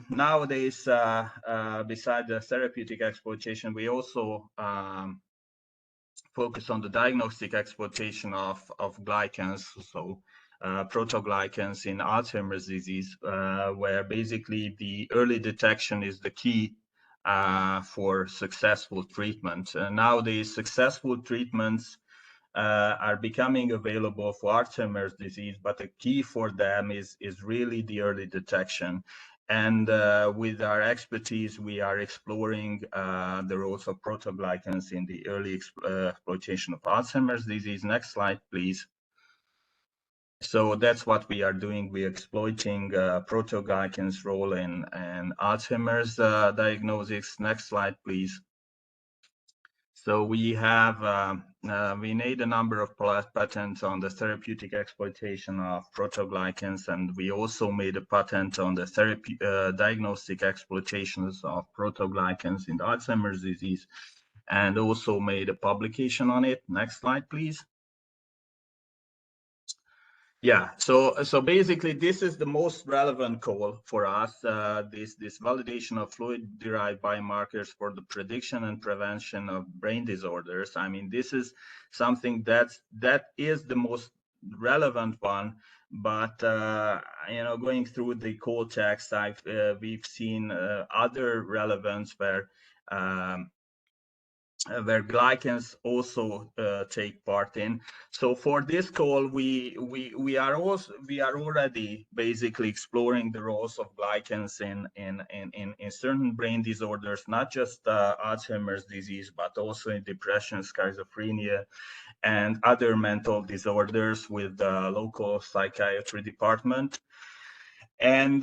nowadays, beside the therapeutic exploitation, we also focus on the diagnostic exploitation of glycans, so protoglycans in Alzheimer's disease, where basically the early detection is the key for successful treatment. Nowadays, successful treatments are becoming available for Alzheimer's disease, but the key for them is really the early detection. And with our expertise, we are exploring the roles of protoglycans in the early exploitation of Alzheimer's disease. Next slide, please. So that's what we are doing. We're exploiting protoglycans' role in Alzheimer's diagnosis. Next slide, please. So we made a number of patents on the therapeutic exploitation of protoglycans, and we also made a patent on the diagnostic exploitations of protoglycans in Alzheimer's disease, and also made a publication on it. Next slide, please. Yeah, so basically this is the most relevant call for us, this validation of fluid-derived biomarkers for the prediction and prevention of brain disorders. I mean, this is something that is the most relevant one, but you know, going through the call text, we've seen other relevance where glycans also take part in. So for this call, we are already basically exploring the roles of glycans in certain brain disorders, not just Alzheimer's disease, but also in depression, schizophrenia, and other mental disorders with the local psychiatry department. And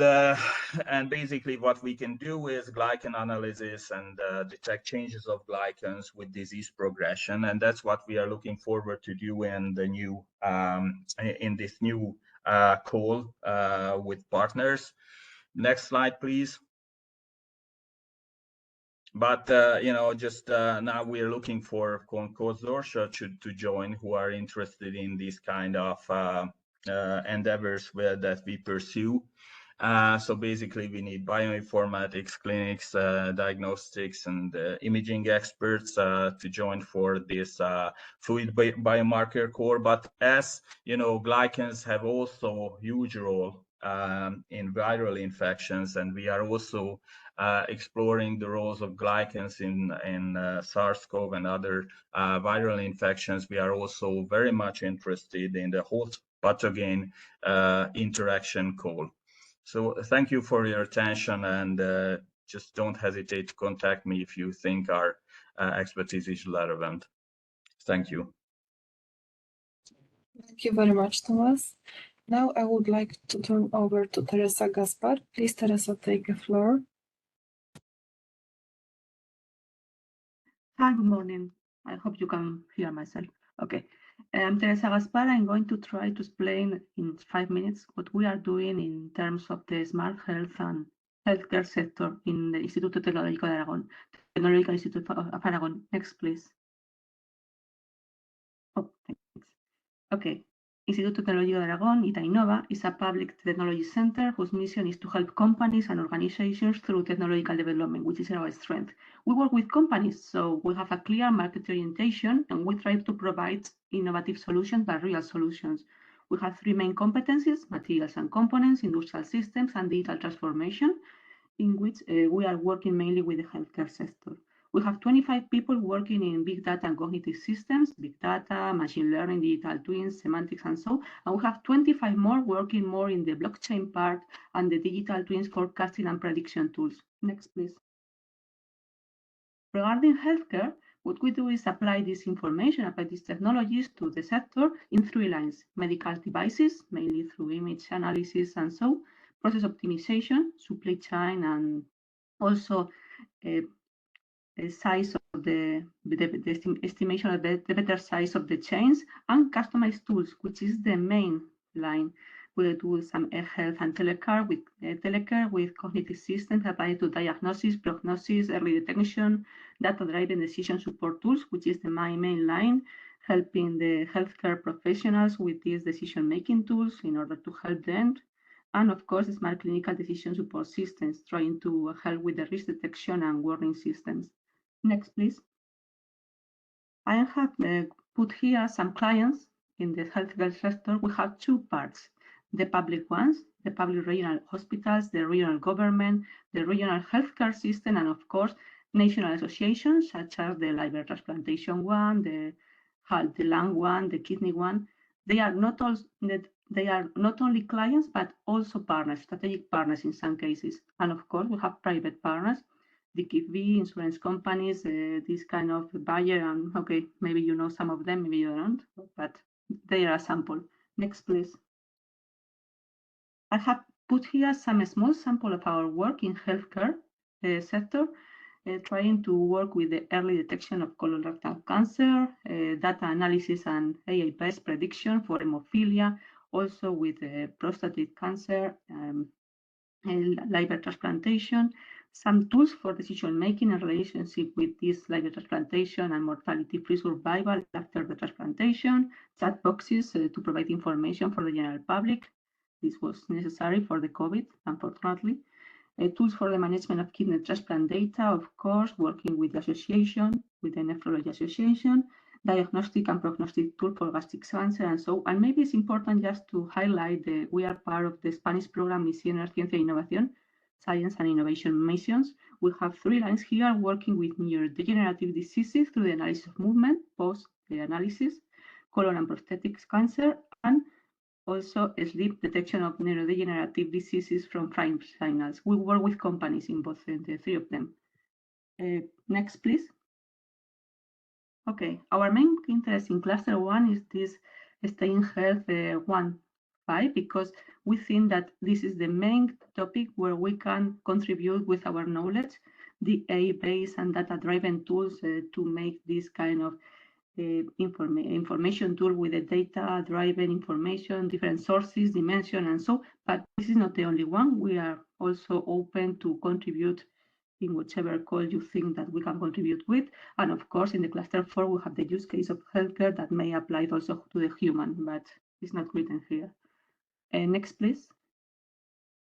basically what we can do is glycan analysis and detect changes of glycans with disease progression, and that's what we are looking forward to do in the new in this new call with partners. Next slide, please. But you know, just now we're looking for consortia to join who are interested in these kind of endeavors that we pursue. So basically we need bioinformatics clinics, diagnostics, and imaging experts to join for this fluid biomarker core. But as you know, glycans have also a huge role in viral infections, and we are also exploring the roles of glycans in SARS-CoV and other viral infections. We are also very much interested in the host pathogen interaction call. So thank you for your attention, and just don't hesitate to contact me if you think our expertise is relevant. Thank you. Thank you very much, Thomas. Now I would like to turn over to Teresa Gaspar. Please, Teresa, take the floor. Hi, good morning. I hope you can hear myself. Okay. I'm Teresa Gaspar. I'm going to try to explain in 5 minutes what we are doing in terms of the smart health and healthcare sector in the Instituto Tecnológico de Aragón, Technological Institute of Aragon. Next, please. Oh, thanks. Okay. Instituto Tecnológico de Aragón, ITAINNOVA, is a public technology center whose mission is to help companies and organizations through technological development, which is our strength. We work with companies, so we have a clear market orientation, and we try to provide innovative solutions, but real solutions. We have 3 main competencies: materials and components, industrial systems, and digital transformation, in which we are working mainly with the healthcare sector. We have 25 people working in big data and cognitive systems, big data, machine learning, digital twins, semantics, and so. And we have 25 more working more in the blockchain part and the digital twins forecasting and prediction tools. Next, please. Regarding healthcare, what we do is apply this information, apply these technologies to the sector in 3 lines: medical devices, mainly through image analysis and so, process optimization, supply chain, and also size of the estimation of the better size of the chains, and customized tools, which is the main line. We do some health and telecare with cognitive systems applied to diagnosis, prognosis, early detection, data-driven decision support tools, which is my main line, helping the healthcare professionals with these decision-making tools in order to help them. And of course, smart clinical decision support systems, trying to help with the risk detection and warning systems. Next, please. I have put here some clients in the healthcare sector. We have 2 parts: the public ones, the public regional hospitals, the regional government, the regional healthcare system, and of course, national associations such as the liver transplantation one, the lung one, the kidney one. They are not only clients, but also partners, strategic partners in some cases. And of course, we have private partners, the KIV, insurance companies, this kind of buyer. And okay, maybe you know some of them, maybe you don't, but they are a sample. Next, please. I have put here some small sample of our work in healthcare sector. trying to work with the early detection of colorectal cancer, data analysis and AI-based prediction for hemophilia, also with prostate cancer, liver transplantation, some tools for decision-making in relationship with this liver transplantation and mortality-free survival after the transplantation, chat boxes to provide information for the general public. This was necessary for the COVID, unfortunately. Tools for the management of kidney transplant data, of course, working with the association, with the Nephrology Association, diagnostic and prognostic tool for gastric cancer, and so. And maybe it's important just to highlight that we are part of the Spanish program Misiones Ciencia y Innovación, Science and Innovation Missions. We have 3 lines here working with neurodegenerative diseases through the analysis of movement, post the analysis, colon and prostate cancer, and also sleep detection of neurodegenerative diseases from fine signals. We work with companies in both the 3 of them. Next, please. Okay, our main interest in cluster 1 is this staying health 1.5, because we think that this is the main topic where we can contribute with our knowledge, the AI-based and data-driven tools to make this kind of information tool with the data-driven information, different sources, dimension, and so. But this is not the only one. We are also open to contribute in whichever call you think that we can contribute with. And of course, in the cluster 4, we have the use case of healthcare that may apply also to the human, but it's not written here. Next, please.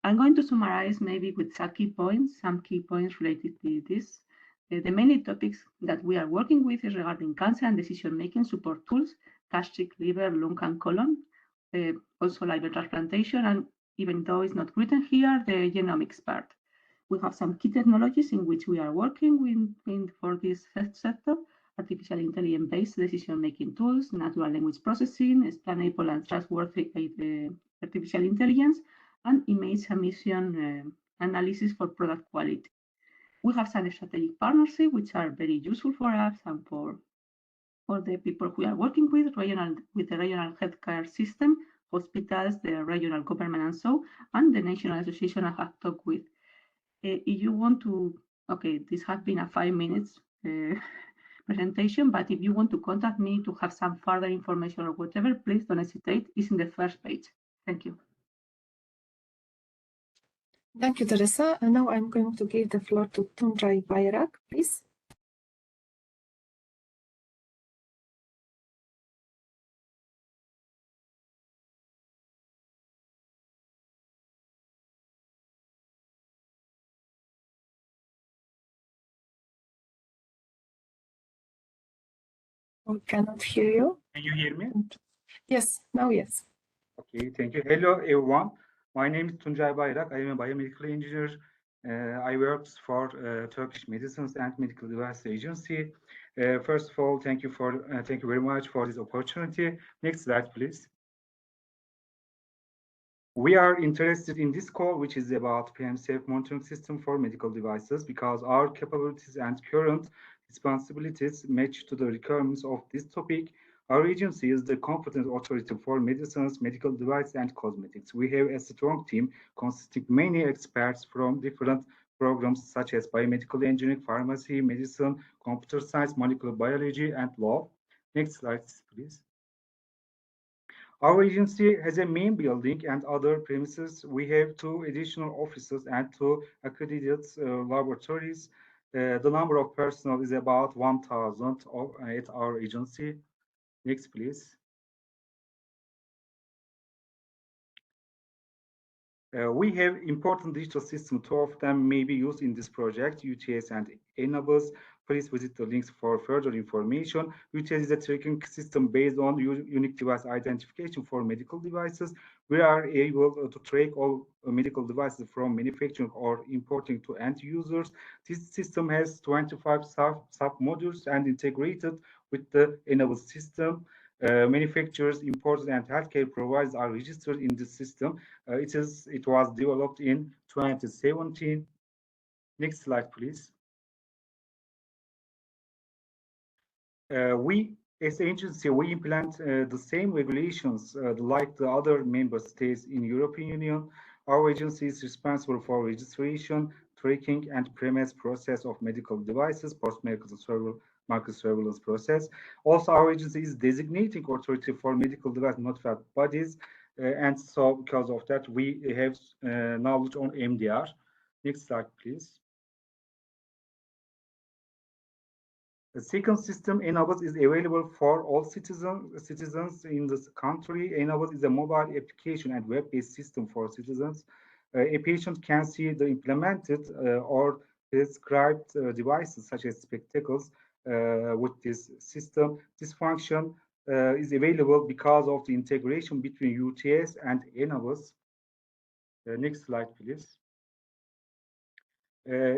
I'm going to summarize maybe with some key points related to this. The main topics that we are working with is regarding cancer and decision-making support tools, gastric, liver, lung, and colon, also liver transplantation, and even though it's not written here, the genomics part. We have some key technologies in which we are working with for this sector, artificial intelligence-based decision-making tools, natural language processing, explainable and trustworthy artificial intelligence, and image emission analysis for product quality. We have some strategic partnerships which are very useful for us and for the people who are working with the regional healthcare system, hospitals, the regional government, and so, and the national association I have talked with. If you want to, okay, this has been a 5 minutes presentation, but if you want to contact me to have some further information or whatever, please don't hesitate. It's in the first page. Thank you. Thank you, Teresa. And now I'm going to give the floor to Tunjai Bayrak, please. We cannot hear you. Can you hear me? Yes, now yes. Okay, thank you. Hello, everyone. My name is Tunjai Bayrak. I am a biomedical engineer. I work for Turkish Medicines and Medical Device Agency. First of all, thank you very much for this opportunity. Next slide, please. We are interested in this call, which is about PM-safe monitoring system for medical devices, because our capabilities and current responsibilities match to the requirements of this topic. Our agency is the competent authority for medicines, medical devices, and cosmetics. We have a strong team consisting of many experts from different programs such as biomedical engineering, pharmacy, medicine, computer science, molecular biology, and law. Next slide, please. Our agency has a main building and other premises. We have 2 additional offices and 2 accredited laboratories. The number of personnel is about 1,000 at our agency. Next, please. We have important digital systems. 2 of them may be used in this project, UTS and Enabus. Please visit the links for further information. UTS is a tracking system based on unique device identification for medical devices. We are able to track all medical devices from manufacturing or importing to end users. This system has 25 sub-modules and integrated with the Enabus system. Manufacturers, importers, and healthcare providers are registered in this system. It was developed in 2017. Next slide, please. We, as an agency, we implement the same regulations like the other member states in European Union. Our agency is responsible for registration, tracking and premise process of medical devices, post-medical market surveillance process. Also, our agency is designating authority for medical device notified bodies, and so because of that, we have knowledge on MDR. Next slide, please. The second system, Enabus, is available for all citizens in this country. Enabus is a mobile application and web-based system for citizens. A patient can see the implemented or prescribed devices such as spectacles with this system. This function is available because of the integration between UTS and Enabus. Next slide, please.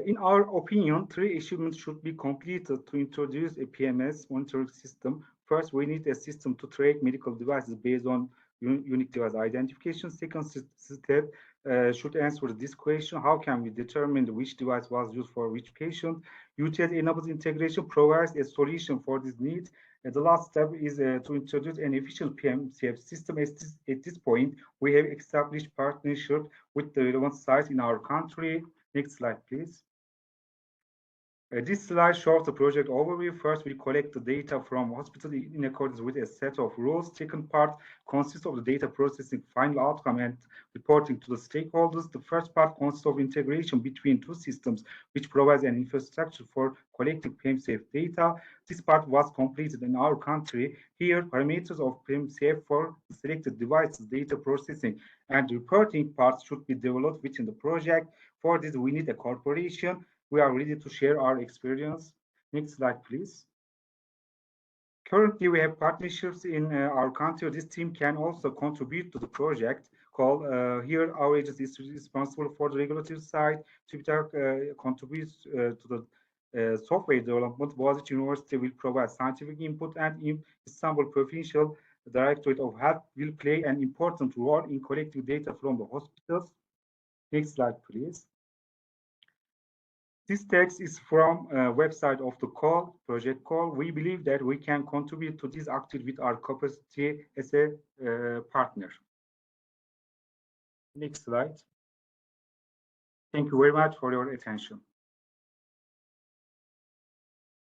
In our opinion, 3 achievements should be completed to introduce a PMS monitoring system. First, we need a system to track medical devices based on unique device identification. Second step should answer this question: how can we determine which device was used for which patient? UTS enables integration provides a solution for this need. The last step is to introduce an efficient PMCF system. At this point, we have established partnership with the relevant sites in our country. Next slide, please. This slide shows the project overview. First, we collect the data from hospitals in accordance with a set of rules. Second part consists of the data processing, final outcome, and reporting to the stakeholders. The first part consists of integration between 2 systems, which provides an infrastructure for collecting PMCF data. This part was completed in our country. Here, parameters of PMCF for selected devices, data processing, and reporting parts should be developed within the project. For this, we need a corporation. We are ready to share our experience. Next slide, please. Currently, we have partnerships in our country. This team can also contribute to the project. Here, our agency is responsible for the regulatory side. TÜBİTAK contributes to the software development. Boğaziçi University will provide scientific input, and Istanbul Provincial Directorate of Health will play an important role in collecting data from the hospitals. Next slide, please. This text is from website of the project call. We believe that we can contribute to this activity with our capacity as a partner. Next slide. Thank you very much for your attention.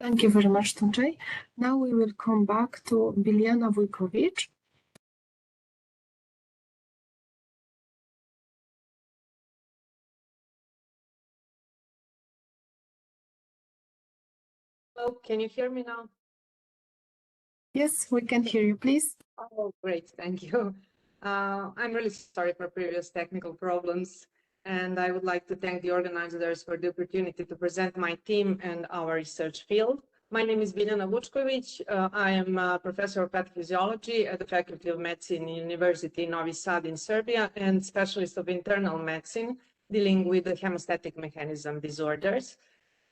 Thank you very much, Tunçay. Now we will come back to Biljana Vujkovic. Hello, can you hear me now? Yes, we can hear you, please. Oh, great, thank you. I'm really sorry for previous technical problems, and I would like to thank the organizers for the opportunity to present my team and our research field. My name is Biljana Vujkovic. I am a professor of pathophysiology at the Faculty of Medicine, University Novi Sad in Serbia, and specialist of internal medicine, dealing with the hemostatic mechanism disorders.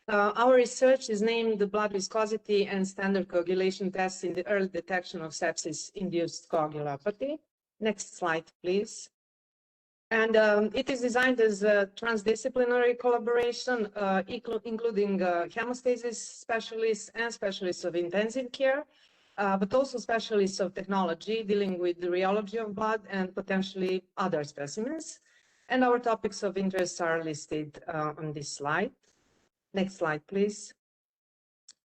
Our research is named the blood viscosity and standard coagulation tests in the early detection of sepsis-induced coagulopathy. Next slide, please. And it is designed as a transdisciplinary collaboration, including hemostasis specialists and specialists of intensive care, but also specialists of technology dealing with the rheology of blood and potentially other specimens. And our topics of interest are listed on this slide. Next slide, please.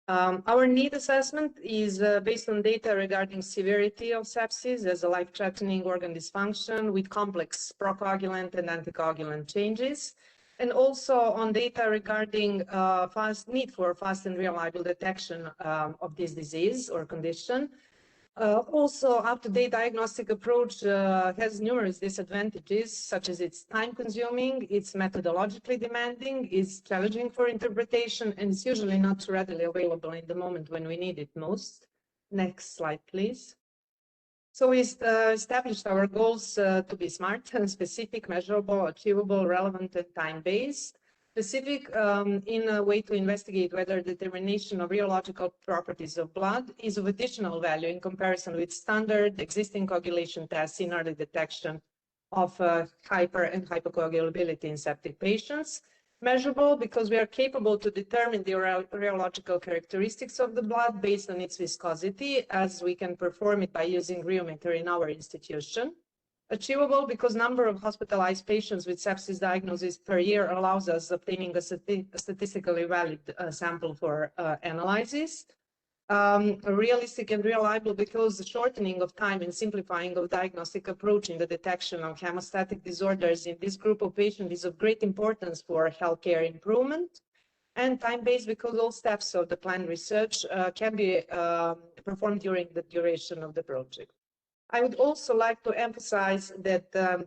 Our need assessment is based on data regarding severity of sepsis as a life-threatening organ dysfunction with complex procoagulant and anticoagulant changes, and also on data regarding need for fast and reliable detection of this disease or condition. Also, up-to-date diagnostic approach has numerous disadvantages, such as it's time-consuming, it's methodologically demanding, it's challenging for interpretation, and it's usually not readily available in the moment when we need it most. Next slide, please. So we established our goals to be smart and specific, measurable, achievable, relevant, and time-based. Specific in a way to investigate whether determination of rheological properties of blood is of additional value in comparison with standard existing coagulation tests in early detection of hyper and hypocoagulability in septic patients. Measurable because we are capable to determine the rheological characteristics of the blood based on its viscosity, as we can perform it by using rheometer in our institution. Achievable because number of hospitalized patients with sepsis diagnosis per year allows us obtaining a statistically valid sample for analysis. Realistic and reliable because the shortening of time and simplifying of diagnostic approach in the detection of hemostatic disorders in this group of patients is of great importance for healthcare improvement. And time-based because all steps of the planned research can be performed during the duration of the project. I would also like to emphasize that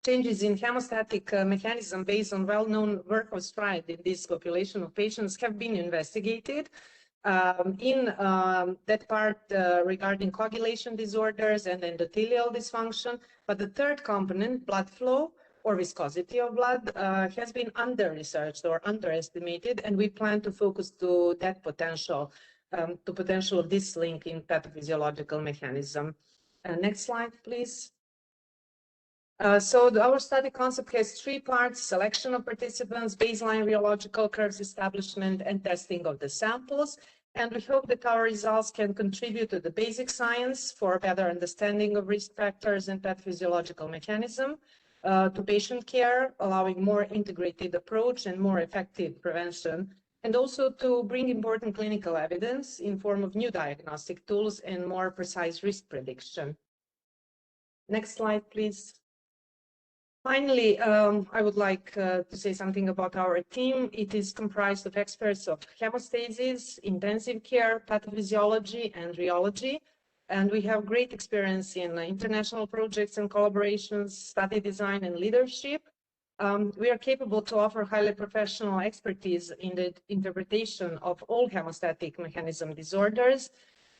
changes in hemostatic mechanism based on well-known work of Stride in this population of patients have been investigated. In that part regarding coagulation disorders and endothelial dysfunction, but the third component, blood flow or viscosity of blood, has been under-researched or underestimated, and we plan to focus to that potential, of this link in pathophysiological mechanism. Next slide, please. Our study concept has 3 parts: selection of participants, baseline rheological curves establishment, and testing of the samples. And we hope that our results can contribute to the basic science for better understanding of risk factors and pathophysiological mechanism, to patient care, allowing more integrated approach and more effective prevention, and also to bring important clinical evidence in form of new diagnostic tools and more precise risk prediction. Next slide, please. Finally, I would like to say something about our team. It is comprised of experts of hemostasis, intensive care, pathophysiology, and rheology. And we have great experience in international projects and collaborations, study design, and leadership. We are capable to offer highly professional expertise in the interpretation of all hemostatic mechanism disorders,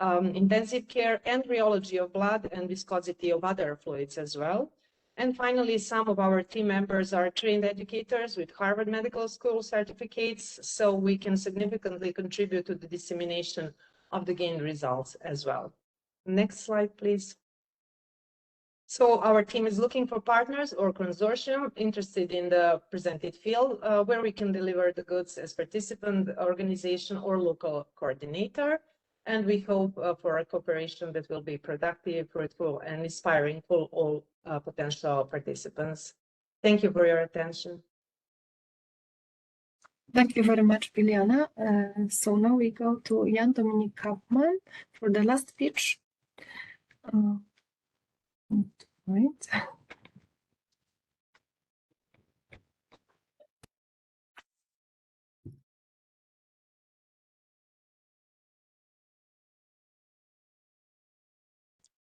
intensive care, and rheology of blood and viscosity of other fluids as well. And finally, some of our team members are trained educators with Harvard Medical School certificates, so we can significantly contribute to the dissemination of the gained results as well. Next slide, please. So our team is looking for partners or consortium interested in the presented field, where we can deliver the goods as participant, organization, or local coordinator. And we hope for a cooperation that will be productive, fruitful, and inspiring for all potential participants. Thank you for your attention. Thank you very much, Biljana. So now we go to Jan Dominik Kaufmann for the last speech. Right.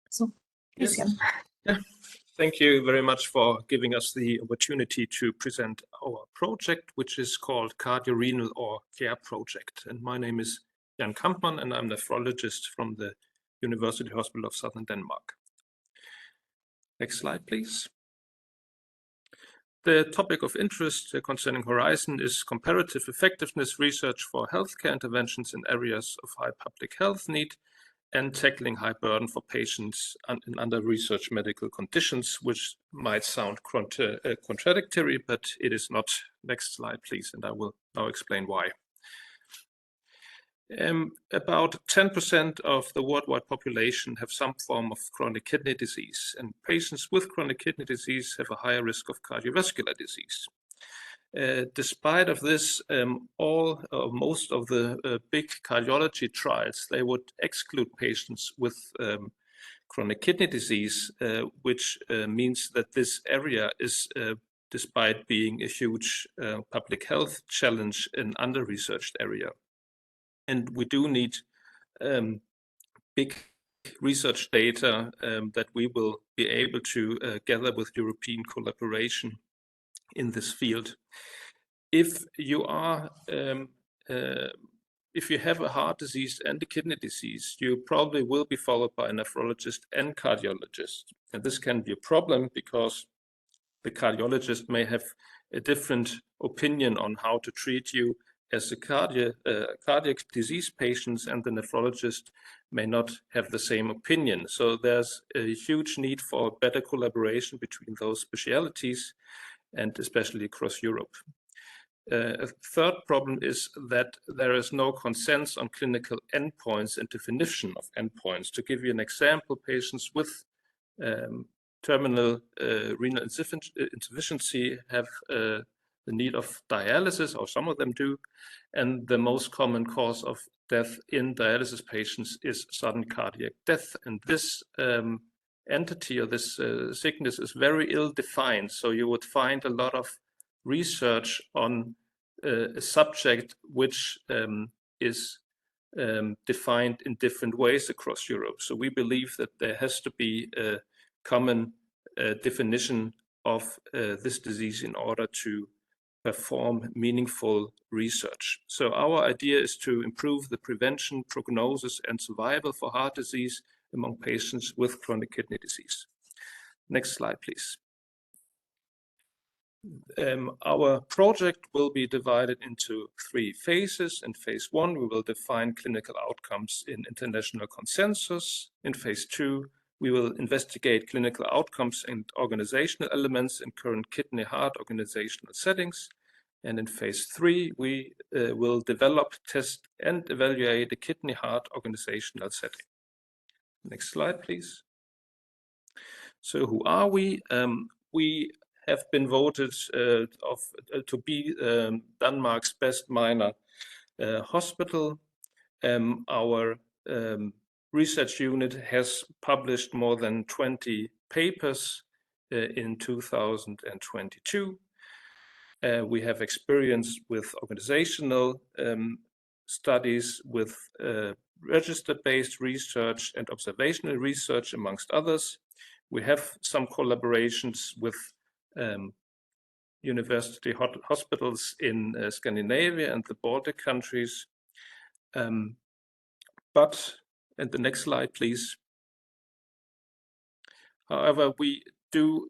So, yes. Yeah. Thank you very much for giving us the opportunity to present our project, which is called Cardiorenal or CARE project. And my name is Jan Kampmann, and I'm a nephrologist from the University Hospital of Southern Denmark. Next slide, please. The topic of interest concerning Horizon is comparative effectiveness research for healthcare interventions in areas of high public health need and tackling high burden for patients in under-researched medical conditions, which might sound contradictory, but it is not. Next slide, please, and I will now explain why. About 10% of the worldwide population have some form of chronic kidney disease, and patients with chronic kidney disease have a higher risk of cardiovascular disease. Despite of this, most of the big cardiology trials, they would exclude patients with chronic kidney disease, which means that this area is, despite being a huge public health challenge, an under-researched area. And we do need big research data that we will be able to gather with European collaboration in this field. If you are, if you have a heart disease and a kidney disease, you probably will be followed by a nephrologist and cardiologist. And this can be a problem because the cardiologist may have a different opinion on how to treat you as a cardiac disease patients, and the nephrologist may not have the same opinion. So there's a huge need for better collaboration between those specialties, and especially across Europe. A third problem is that there is no consensus on clinical endpoints and definition of endpoints. To give you an example, patients with terminal renal insufficiency have the need of dialysis, or some of them do, and the most common cause of death in dialysis patients is sudden cardiac death. And this entity or this sickness is very ill defined, so you would find a lot of research on a subject which is defined in different ways across Europe. So we believe that there has to be a common definition of this disease in order to perform meaningful research. So our idea is to improve the prevention, prognosis, and survival for heart disease among patients with chronic kidney disease. Next slide, please. Our project will be divided into 3 phases. In phase 1, we will define clinical outcomes in international consensus. In phase 2, we will investigate clinical outcomes and organizational elements in current kidney heart organizational settings. And in phase 3, we will develop, test, and evaluate the kidney heart organizational setting. Next slide, please. So who are we? We have been voted to be Denmark's best minor hospital. Our research unit has published more than 20 papers in 2022. We have experience with organizational studies, with register-based research and observational research, amongst others. We have some collaborations with university hospitals in Scandinavia and the Baltic countries. But, and the next slide, please. However, we do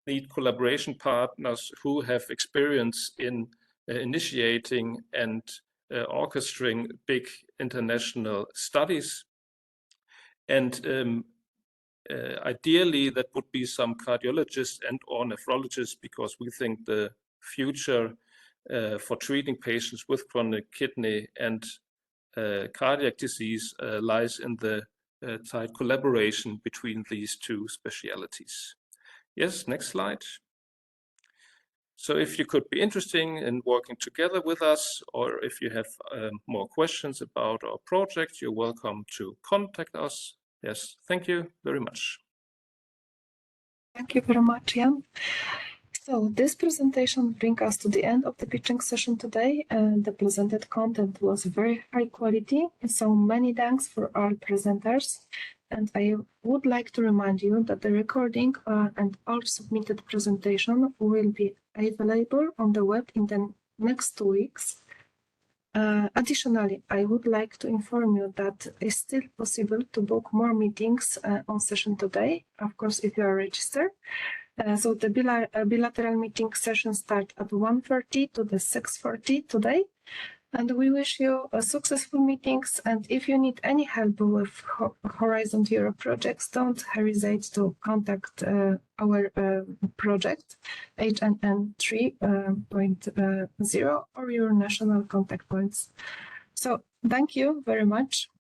need collaboration partners who have experience in initiating and orchestrating big international studies. And ideally, that would be some cardiologists and or nephrologists, because we think the future for treating patients with chronic kidney and cardiac disease lies in the tight collaboration between these 2 specialties. Yes, next slide. So if you could be interested in working together with us, or if you have more questions about our project, you're welcome to contact us. Yes, thank you very much. Thank you very much, Jan. So this presentation brings us to the end of the pitching session today, and the presented content was very high quality. So many thanks for our presenters. And I would like to remind you that the recording and all submitted presentation will be available on the web in the next 2 weeks. Additionally, I would like to inform you that it's still possible to book more meetings on session today, of course, if you are registered. So the bilateral meeting session starts at 1:30 to the 6:40 today. And we wish you successful meetings. And if you need any help with Horizon Europe projects, don't hesitate to contact our project, HNN 3.0, or your national contact points. So thank you very much.